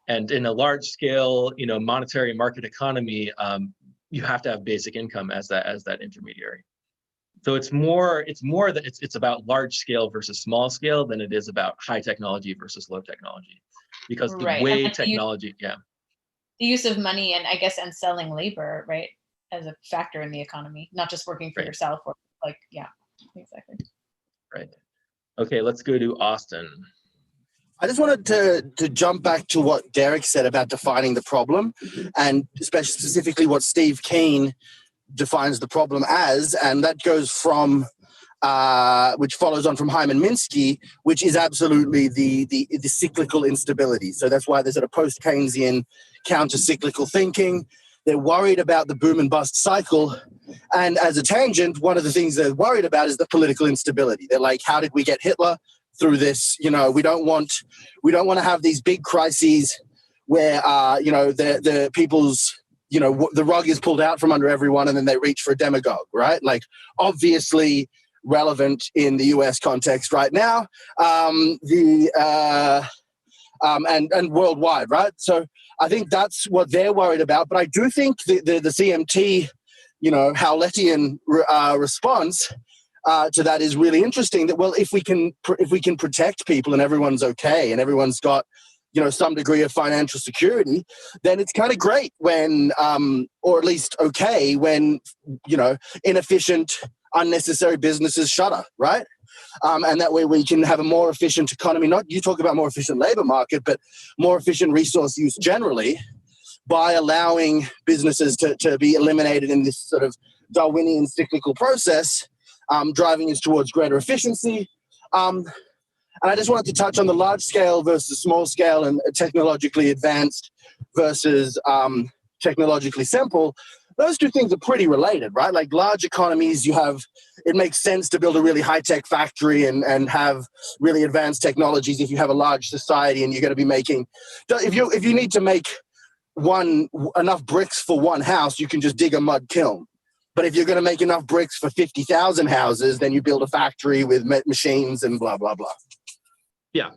And in a large scale, monetary market economy, you have to have basic income as that intermediary. So it's more that it's about large scale versus small scale than it is about high technology versus low technology, because the way technology, the use of money and selling labor, right, as a factor in the economy, not just working for yourself or exactly. Right. Okay, let's go to Austin. I just wanted to jump back to what Derek said about defining the problem, and specifically what Steve Keen defines the problem as, and that goes from which follows on from Hyman Minsky, which is absolutely the cyclical instability. So that's why there's a post-Keynesian counter-cyclical thinking. They're worried about the boom and bust cycle. And as a tangent, one of the things they're worried about is the political instability. They're like, how did we get Hitler through this? You know, we don't want to have these big crises where, you know, the people's, you know, the rug is pulled out from under everyone and then they reach for a demagogue, right? Like, obviously relevant in the US context right now, and worldwide, right? So I think that's what they're worried about. But I do think the CMT, you know, Howlettian response to that is really interesting. That, well, if we can protect people and everyone's okay and everyone's got, you know, some degree of financial security, then it's kind of great when, or at least okay when, you know, inefficient, unnecessary businesses shutter, right? And that way we can have a more efficient economy. Not you talk about more efficient labor market, but more efficient resource use generally, by allowing businesses to be eliminated in this sort of Darwinian cyclical process, driving us towards greater efficiency. And I just wanted to touch on the large scale versus small scale and technologically advanced versus technologically simple. Those two things are pretty related, right? Like large economies, it makes sense to build a really high-tech factory and have really advanced technologies if you have a large society and you're going to be making, if you need to make enough bricks for one house, you can just dig a mud kiln. But if you're going to make enough bricks for 50,000 houses, then you build a factory with machines and blah, blah, blah. Yeah,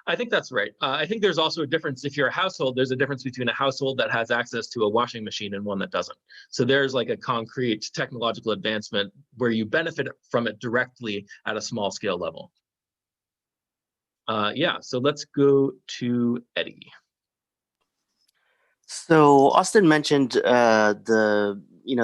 I think that's right. I think there's also a difference. If you're a household, there's a difference between a household that has access to a washing machine and one that doesn't. So there's like a concrete technological advancement where you benefit from it directly at a small scale level. Yeah, so let's go to Eddie. So Austin mentioned the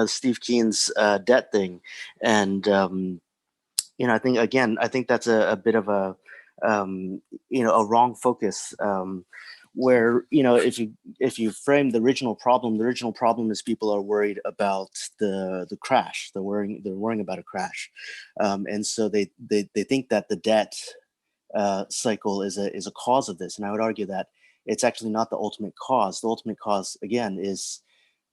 Steve Keen's debt thing, and I think that's a bit of a a wrong focus, where if you frame the original problem is people are worried about the crash. They're worrying about a crash, and so they think that the debt cycle is a cause of this. And I would argue that it's actually not the ultimate cause. The ultimate cause, again, is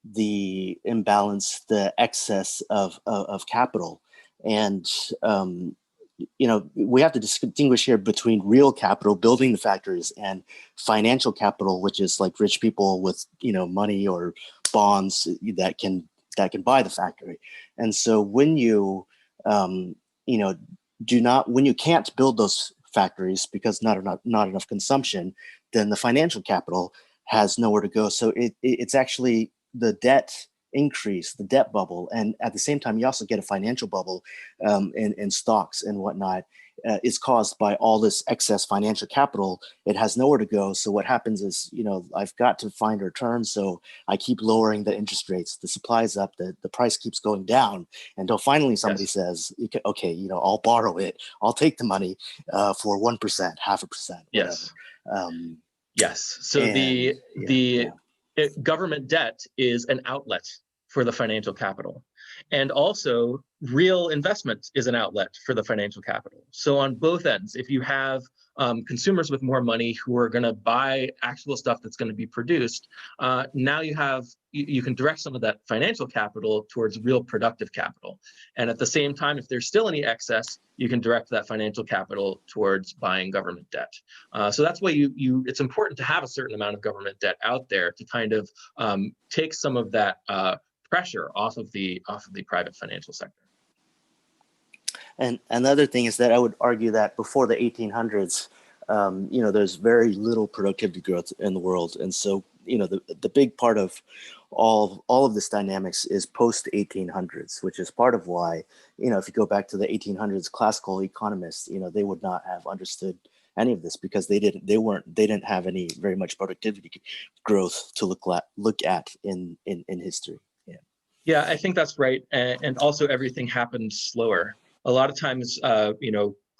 the imbalance, the excess of capital. And we have to distinguish here between real capital, building the factories, and financial capital, which is like rich people with money or bonds that can buy the factory. And so when you when you can't build those factories because not enough consumption, then the financial capital has nowhere to go. So it's actually the debt increase, the debt bubble, and at the same time you also get a financial bubble in stocks and whatnot. Is caused by all this excess financial capital. It has nowhere to go. So what happens is, I've got to find a return, so I keep lowering the interest rates. The supply is up, the price keeps going down, until finally somebody says, okay, I'll borrow it, I'll take the money for 1%, 0.5%. Yes. Yes. So the government debt is an outlet for the financial capital. And also, real investment is an outlet for the financial capital. So on both ends, if you have consumers with more money who are going to buy actual stuff that's going to be produced, now you can direct some of that financial capital towards real productive capital. And at the same time, if there's still any excess, you can direct that financial capital towards buying government debt. So that's why it's important to have a certain amount of government debt out there to kind of take some of that pressure off of the private financial sector. And another thing is that I would argue that before the 1800s, there's very little productivity growth in the world, and so the big part of all of this dynamics is post 1800s, which is part of why if you go back to the 1800s, classical economists they would not have understood any of this, because they didn't have any very much productivity growth to look at in history. Yeah, I think that's right. And also everything happened slower. A lot of times,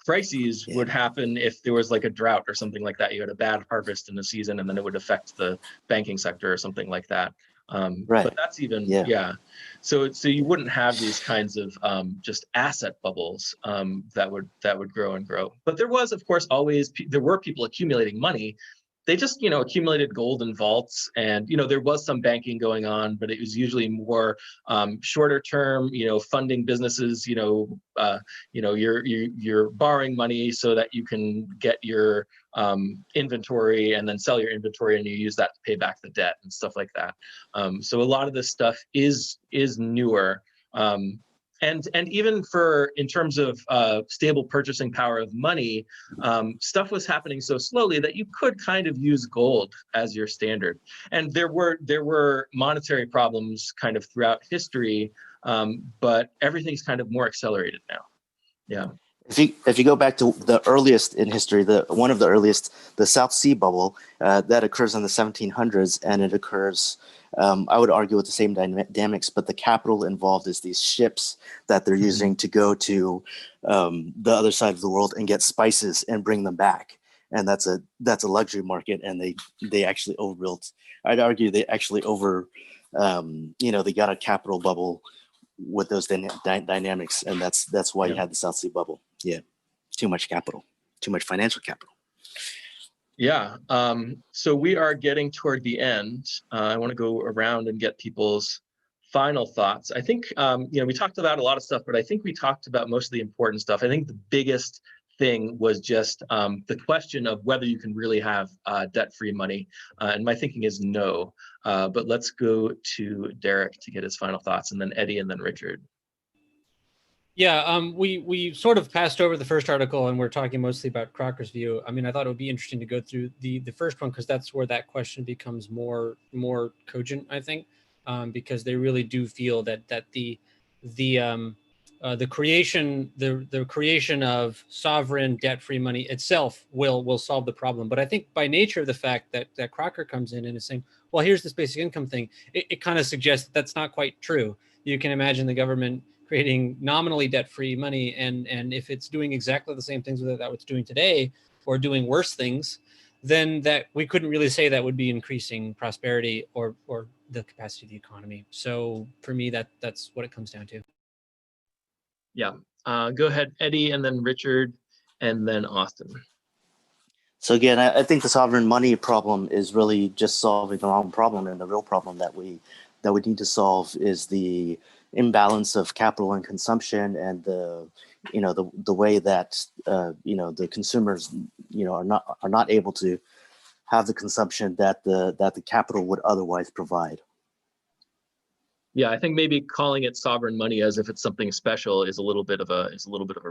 crises would happen if there was like a drought or something like that. You had a bad harvest in the season, and then it would affect the banking sector or something like that. Right. But that's even, Yeah. yeah. So you wouldn't have these kinds of just asset bubbles that would grow and grow. But there was, of course, there were people accumulating money. They just, accumulated gold in vaults, and there was some banking going on, but it was usually more shorter term, funding businesses. You're borrowing money so that you can get your inventory and then sell your inventory, and you use that to pay back the debt and stuff like that. So a lot of this stuff is newer. And even in terms of stable purchasing power of money, stuff was happening so slowly that you could kind of use gold as your standard. And there were monetary problems kind of throughout history, but everything's kind of more accelerated now. Yeah. If you go back to the earliest in history, one of the earliest, the South Sea bubble, that occurs in the 1700s, and it occurs, I would argue, with the same dynamics, but the capital involved is these ships that they're using to go to the other side of the world and get spices and bring them back, and that's a luxury market, and they actually overbuilt. I'd argue they actually they got a capital bubble with those dynamics, and that's why you had the South Sea bubble. Yeah, too much capital, too much financial capital. Yeah. So we are getting toward the end. I want to go around and get people's final thoughts. I think we talked about a lot of stuff, but I think we talked about most of the important stuff. I think the biggest thing was just the question of whether you can really have debt-free money, and my thinking is no. But let's go to Derek to get his final thoughts, and then Eddie, and then Richard. Yeah, we sort of passed over the first article, and we're talking mostly about Crocker's view. I mean, I thought it would be interesting to go through the first one, because that's where that question becomes more cogent, I think, because they really do feel that the creation of sovereign debt-free money itself will solve the problem. But I think by nature of the fact that Crocker comes in and is saying, well, here's this basic income thing, it kind of suggests that that's not quite true. You can imagine the government creating nominally debt-free money, and if it's doing exactly the same things that it's doing today, or doing worse things, then that we couldn't really say that would be increasing prosperity or the capacity of the economy. So for me, that's what it comes down to. Yeah. Go ahead, Eddie, and then Richard, and then Austin. So again, I think the sovereign money problem is really just solving the wrong problem, and the real problem that we need to solve is the imbalance of capital and consumption, and the way that the consumers are not able to have the consumption that the capital would otherwise provide. Yeah, I think maybe calling it sovereign money as if it's something special is a little bit of a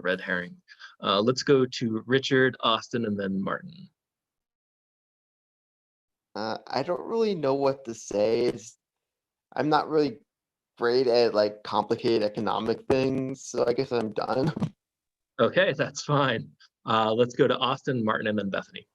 red herring. Let's go to Richard, Austin, and then Martin. I don't really know what to say. I'm not really great at like complicated economic things, so I guess I'm done. Okay, that's fine. Let's go to Austin, Martin, and then Bethany.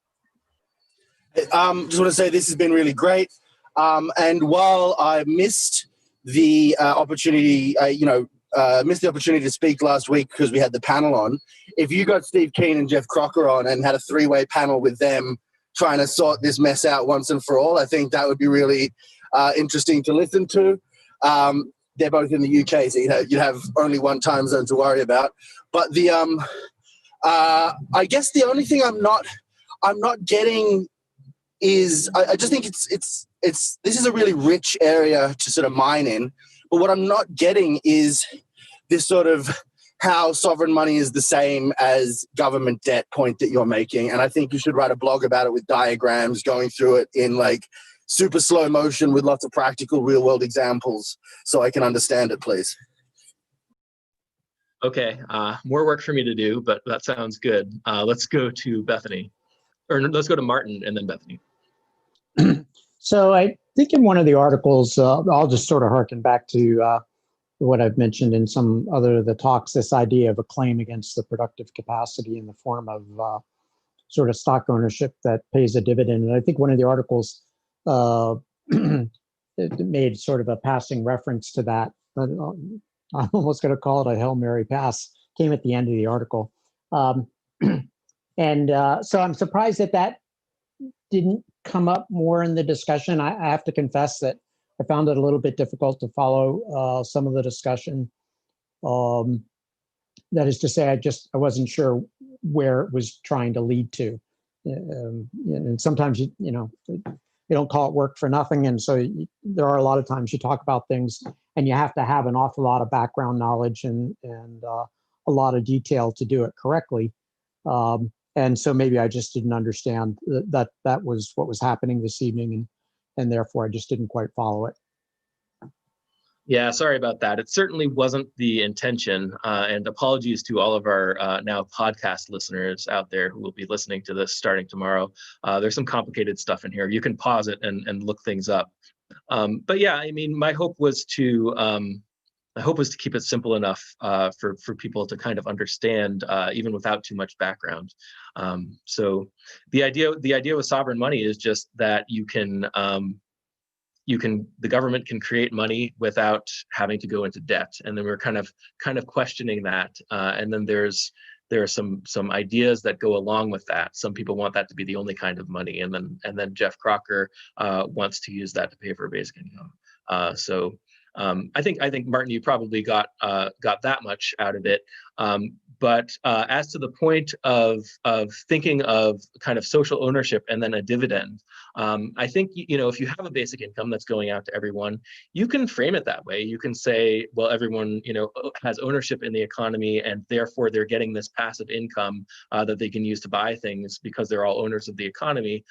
Just want to say this has been really great. And while I missed the opportunity, to speak last week because we had the panel on, if you got Steve Keen and Geoff Crocker on and had a three-way panel with them trying to sort this mess out once and for all, I think that would be really interesting to listen to. They're both in the UK, so you'd have only one time zone to worry about. But I guess the only thing I'm not getting is I just think this is a really rich area to sort of mine in. But what I'm not getting is this sort of how sovereign money is the same as government debt point that you're making. And I think you should write a blog about it with diagrams going through it in like super slow motion with lots of practical real world examples so I can understand it, please. Okay, more work for me to do, but that sounds good. Let's go to Bethany, or let's go to Martin and then Bethany. So I think in one of the articles, I'll just sort of harken back to what I've mentioned in some other of the talks, this idea of a claim against the productive capacity in the form of sort of stock ownership that pays a dividend. And I think one of the articles it made sort of a passing reference to that. But I'm almost going to call it a Hail Mary pass, came at the end of the article. So I'm surprised that didn't come up more in the discussion. I have to confess that I found it a little bit difficult to follow some of the discussion. That is to say, I wasn't sure where it was trying to lead to. And sometimes you don't call it work for nothing, and so there are a lot of times you talk about things and you have to have an awful lot of background knowledge and a lot of detail to do it correctly. And so maybe I just didn't understand that was what was happening this evening, and therefore I just didn't quite follow it. Yeah, sorry about that. It certainly wasn't the intention, and apologies to all of our now podcast listeners out there who will be listening to this starting tomorrow. There's some complicated stuff in here. You can pause it and look things up. But yeah, I mean, my hope was to keep it simple enough for people to kind of understand, even without too much background. So the idea with sovereign money is just that the government can create money without having to go into debt, and then we're kind of questioning that. And then there are some ideas that go along with that. Some people want that to be the only kind of money, and then Geoff Crocker wants to use that to pay for basic income. So I think Martin, you probably got that much out of it. But as to the point of thinking of kind of social ownership and then a dividend, I think, if you have a basic income that's going out to everyone, you can frame it that way. You can say, well, everyone, has ownership in the economy, and therefore they're getting this passive income that they can use to buy things because they're all owners of the economy.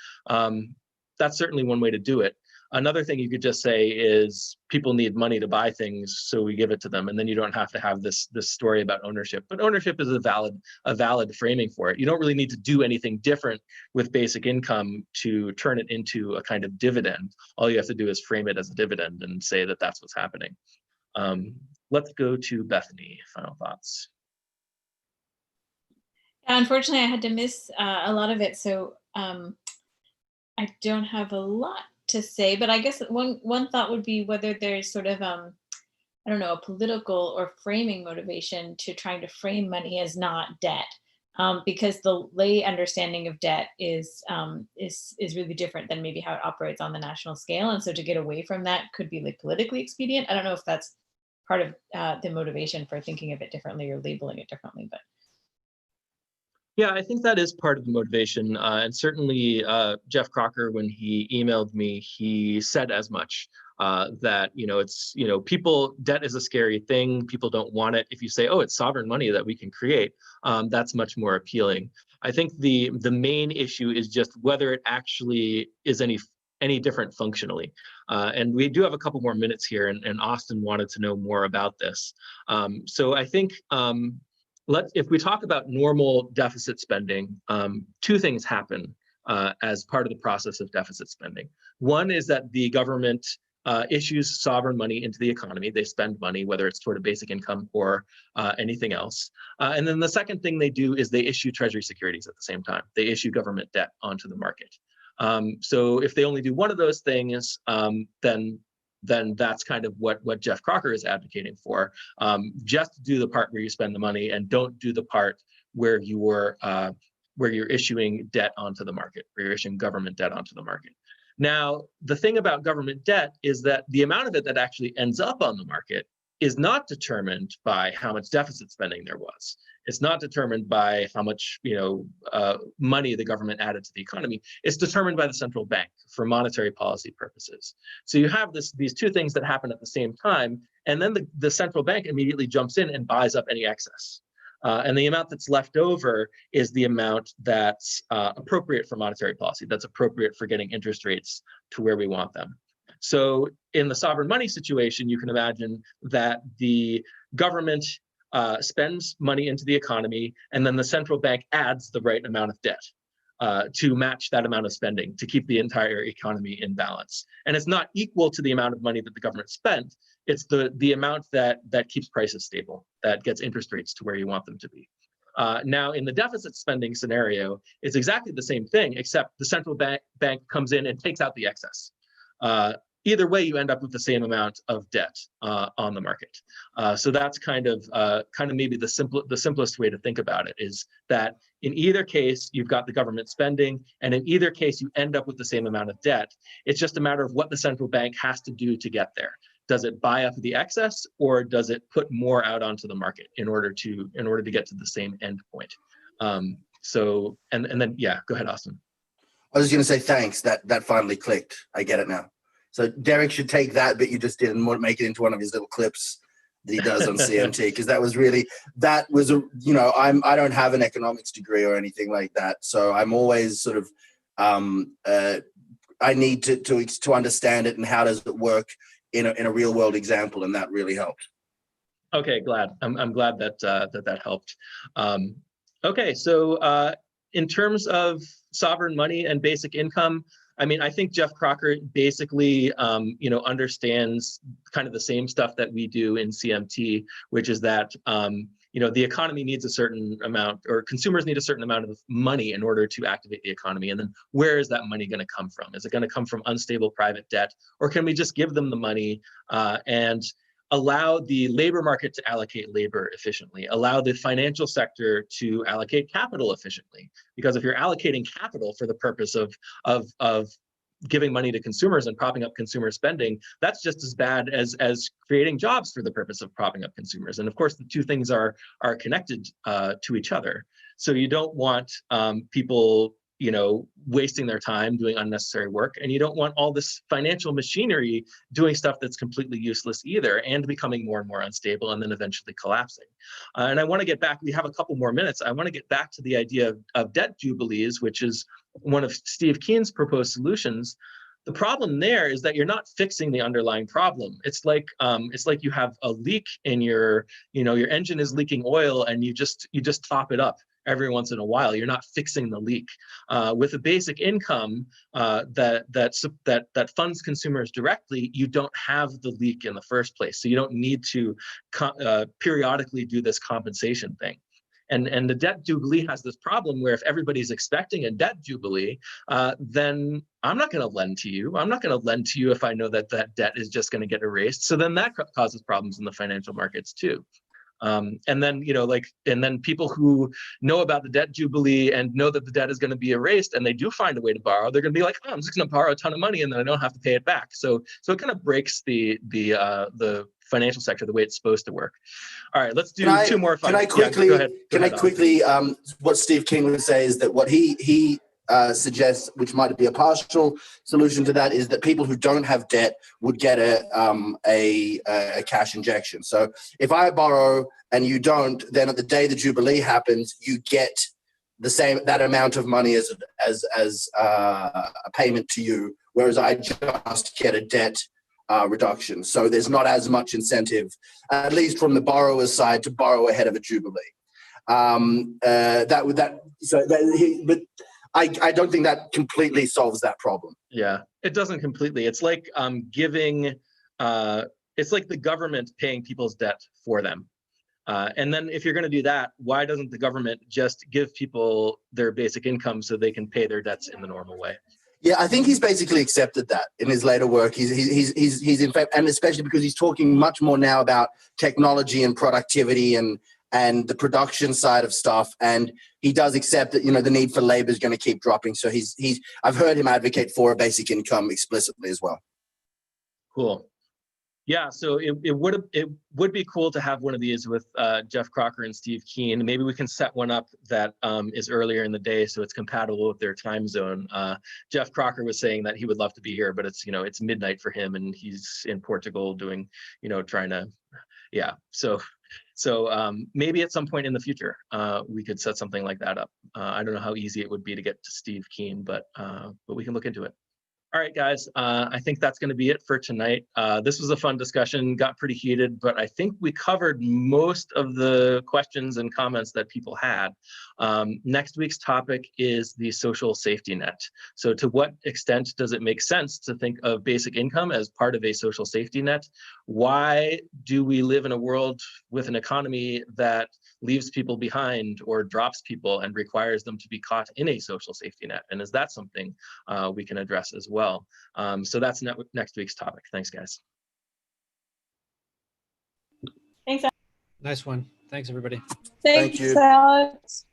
That's certainly one way to do it. Another thing you could just say is people need money to buy things, so we give it to them, and then you don't have to have this story about ownership. But ownership is a valid framing for it. You don't really need to do anything different with basic income to turn it into a kind of dividend. All you have to do is frame it as a dividend and say that that's what's happening. Let's go to Bethany. Final thoughts. Unfortunately, I had to miss a lot of it, so I don't have a lot to say, but I guess one thought would be whether there's sort of I don't know, a political or framing motivation to trying to frame money as not debt, because the lay understanding of debt is really different than maybe how it operates on the national scale, and so to get away from that could be like politically expedient. I don't know if that's part of the motivation for thinking of it differently or labeling it differently, but. Yeah, I think that is part of the motivation. And certainly Geoff Crocker, when he emailed me, he said as much, that, it's, debt is a scary thing. People don't want it. If you say, oh, it's sovereign money that we can create, that's much more appealing. I think the main issue is just whether it actually is any different functionally. And we do have a couple more minutes here, and Austin wanted to know more about this. So I think, if we talk about normal deficit spending, two things happen as part of the process of deficit spending. One is that the government issues sovereign money into the economy. They spend money, whether it's toward a basic income or anything else. And then the second thing they do is they issue treasury securities at the same time. They issue government debt onto the market. So if they only do one of those things, then that's kind of what Geoff Crocker is advocating for. Just do the part where you spend the money, and don't do the part where you're issuing debt onto the market, where you're issuing government debt onto the market. Now, the thing about government debt is that the amount of it that actually ends up on the market is not determined by how much deficit spending there was. It's not determined by how much money the government added to the economy. It's determined by the central bank for monetary policy purposes. So you have these two things that happen at the same time, and then the central bank immediately jumps in and buys up any excess. And the amount that's left over is the amount that's appropriate for monetary policy, that's appropriate for getting interest rates to where we want them. So in the sovereign money situation, you can imagine that the government spends money into the economy, and then the central bank adds the right amount of debt to match that amount of spending to keep the entire economy in balance. And it's not equal to the amount of money that the government spent. It's the amount that keeps prices stable, that gets interest rates to where you want them to be. Now, in the deficit spending scenario, it's exactly the same thing, except the central bank comes in and takes out the excess. Either way, you end up with the same amount of debt on the market. So that's kind of maybe the simplest way to think about it, is that In either case, you've got the government spending, and in either case, you end up with the same amount of debt. It's just a matter of what the central bank has to do to get there. Does it buy up the excess, or does it put more out onto the market in order to get to the same end point? So then yeah, go ahead, Austin. I was just going to say thanks. That finally clicked. I get it now. So Derek should take that, but you just didn't make it into one of his little clips that he does on CMT, because that was a, you know, I don't have an economics degree or anything like that, so I'm always sort of I need to understand it and how does it work in a real world example, and that really helped. Okay, glad. I'm glad that that helped. Okay, so in terms of sovereign money and basic income, I mean, I think Geoff Crocker basically, you know, understands kind of the same stuff that we do in CMT, which is that, you know, the economy needs a certain amount, or consumers need a certain amount of money in order to activate the economy. And then where is that money going to come from? Is it going to come from unstable private debt, or can we just give them the money and allow the labor market to allocate labor efficiently, allow the financial sector to allocate capital efficiently? Because if you're allocating capital for the purpose of giving money to consumers and propping up consumer spending, that's just as bad as creating jobs for the purpose of propping up consumers. And of course, the two things are connected to each other. So you don't want people, you know, wasting their time doing unnecessary work, and you don't want all this financial machinery doing stuff that's completely useless either, and becoming more and more unstable, and then eventually collapsing. And I want to get back, we have a couple more minutes, I want to get back to the idea of debt jubilees, which is one of Steve Keen's proposed solutions. The problem there is that you're not fixing the underlying problem. It's like you have a leak in your, you know, your engine is leaking oil, and you just top it up every once in a while. You're not fixing the leak. With a basic income that funds consumers directly, you don't have the leak in the first place. So you don't need to periodically do this compensation thing. And the debt jubilee has this problem where if everybody's expecting a debt jubilee, then I'm not going to lend to you. I'm not going to lend to you if I know that that debt is just going to get erased. So then that causes problems in the financial markets too. And then, you know, and then people who know about the debt jubilee and know that the debt is going to be erased, and they do find a way to borrow, they're going to be like, oh, I'm just going to borrow a ton of money and then I don't have to pay it back. So it kind of breaks the financial sector the way it's supposed to work. All right, let's do two more. Can I quickly, what Steve King would say is that what he suggests, which might be a partial solution to that, is that people who don't have debt would get a cash injection. So if I borrow and you don't, then at the day the jubilee happens, you get that amount of money as a payment to you, whereas I just get a debt reduction. So there's not as much incentive, at least from the borrower's side, to borrow ahead of a jubilee. But I don't think that completely solves that problem. Yeah, it doesn't completely. It's like it's like the government paying people's debt for them. And then if you're going to do that, why doesn't the government just give people their basic income so they can pay their debts in the normal way? Yeah, I think he's basically accepted that in his later work. He's in fact, and especially because he's talking much more now about technology and productivity and the production side of stuff. And he does accept that, you know, the need for labor is going to keep dropping. So I've heard him advocate for a basic income explicitly as well. Cool. Yeah, so it would be cool to have one of these with Geoff Crocker and Steve Keen. Maybe we can set one up that is earlier in the day so it's compatible with their time zone. Geoff Crocker was saying that he would love to be here, but it's, you know, it's midnight for him and he's in Portugal doing, you know, trying to, yeah. So maybe at some point in the future, we could set something like that up. I don't know how easy it would be to get to Steve Keen, but we can look into it. All right, guys, I think that's going to be it for tonight. This was a fun discussion, got pretty heated, but I think we covered most of the questions and comments that people had. Next week's topic is the social safety net. So to what extent does it make sense to think of basic income as part of a social safety net? Why do we live in a world with an economy that leaves people behind or drops people and requires them to be caught in a social safety net? And is that something we can address as well? So that's next week's topic. Thanks, guys. Thanks. Nice one. Thanks, everybody. Thank you. Alex.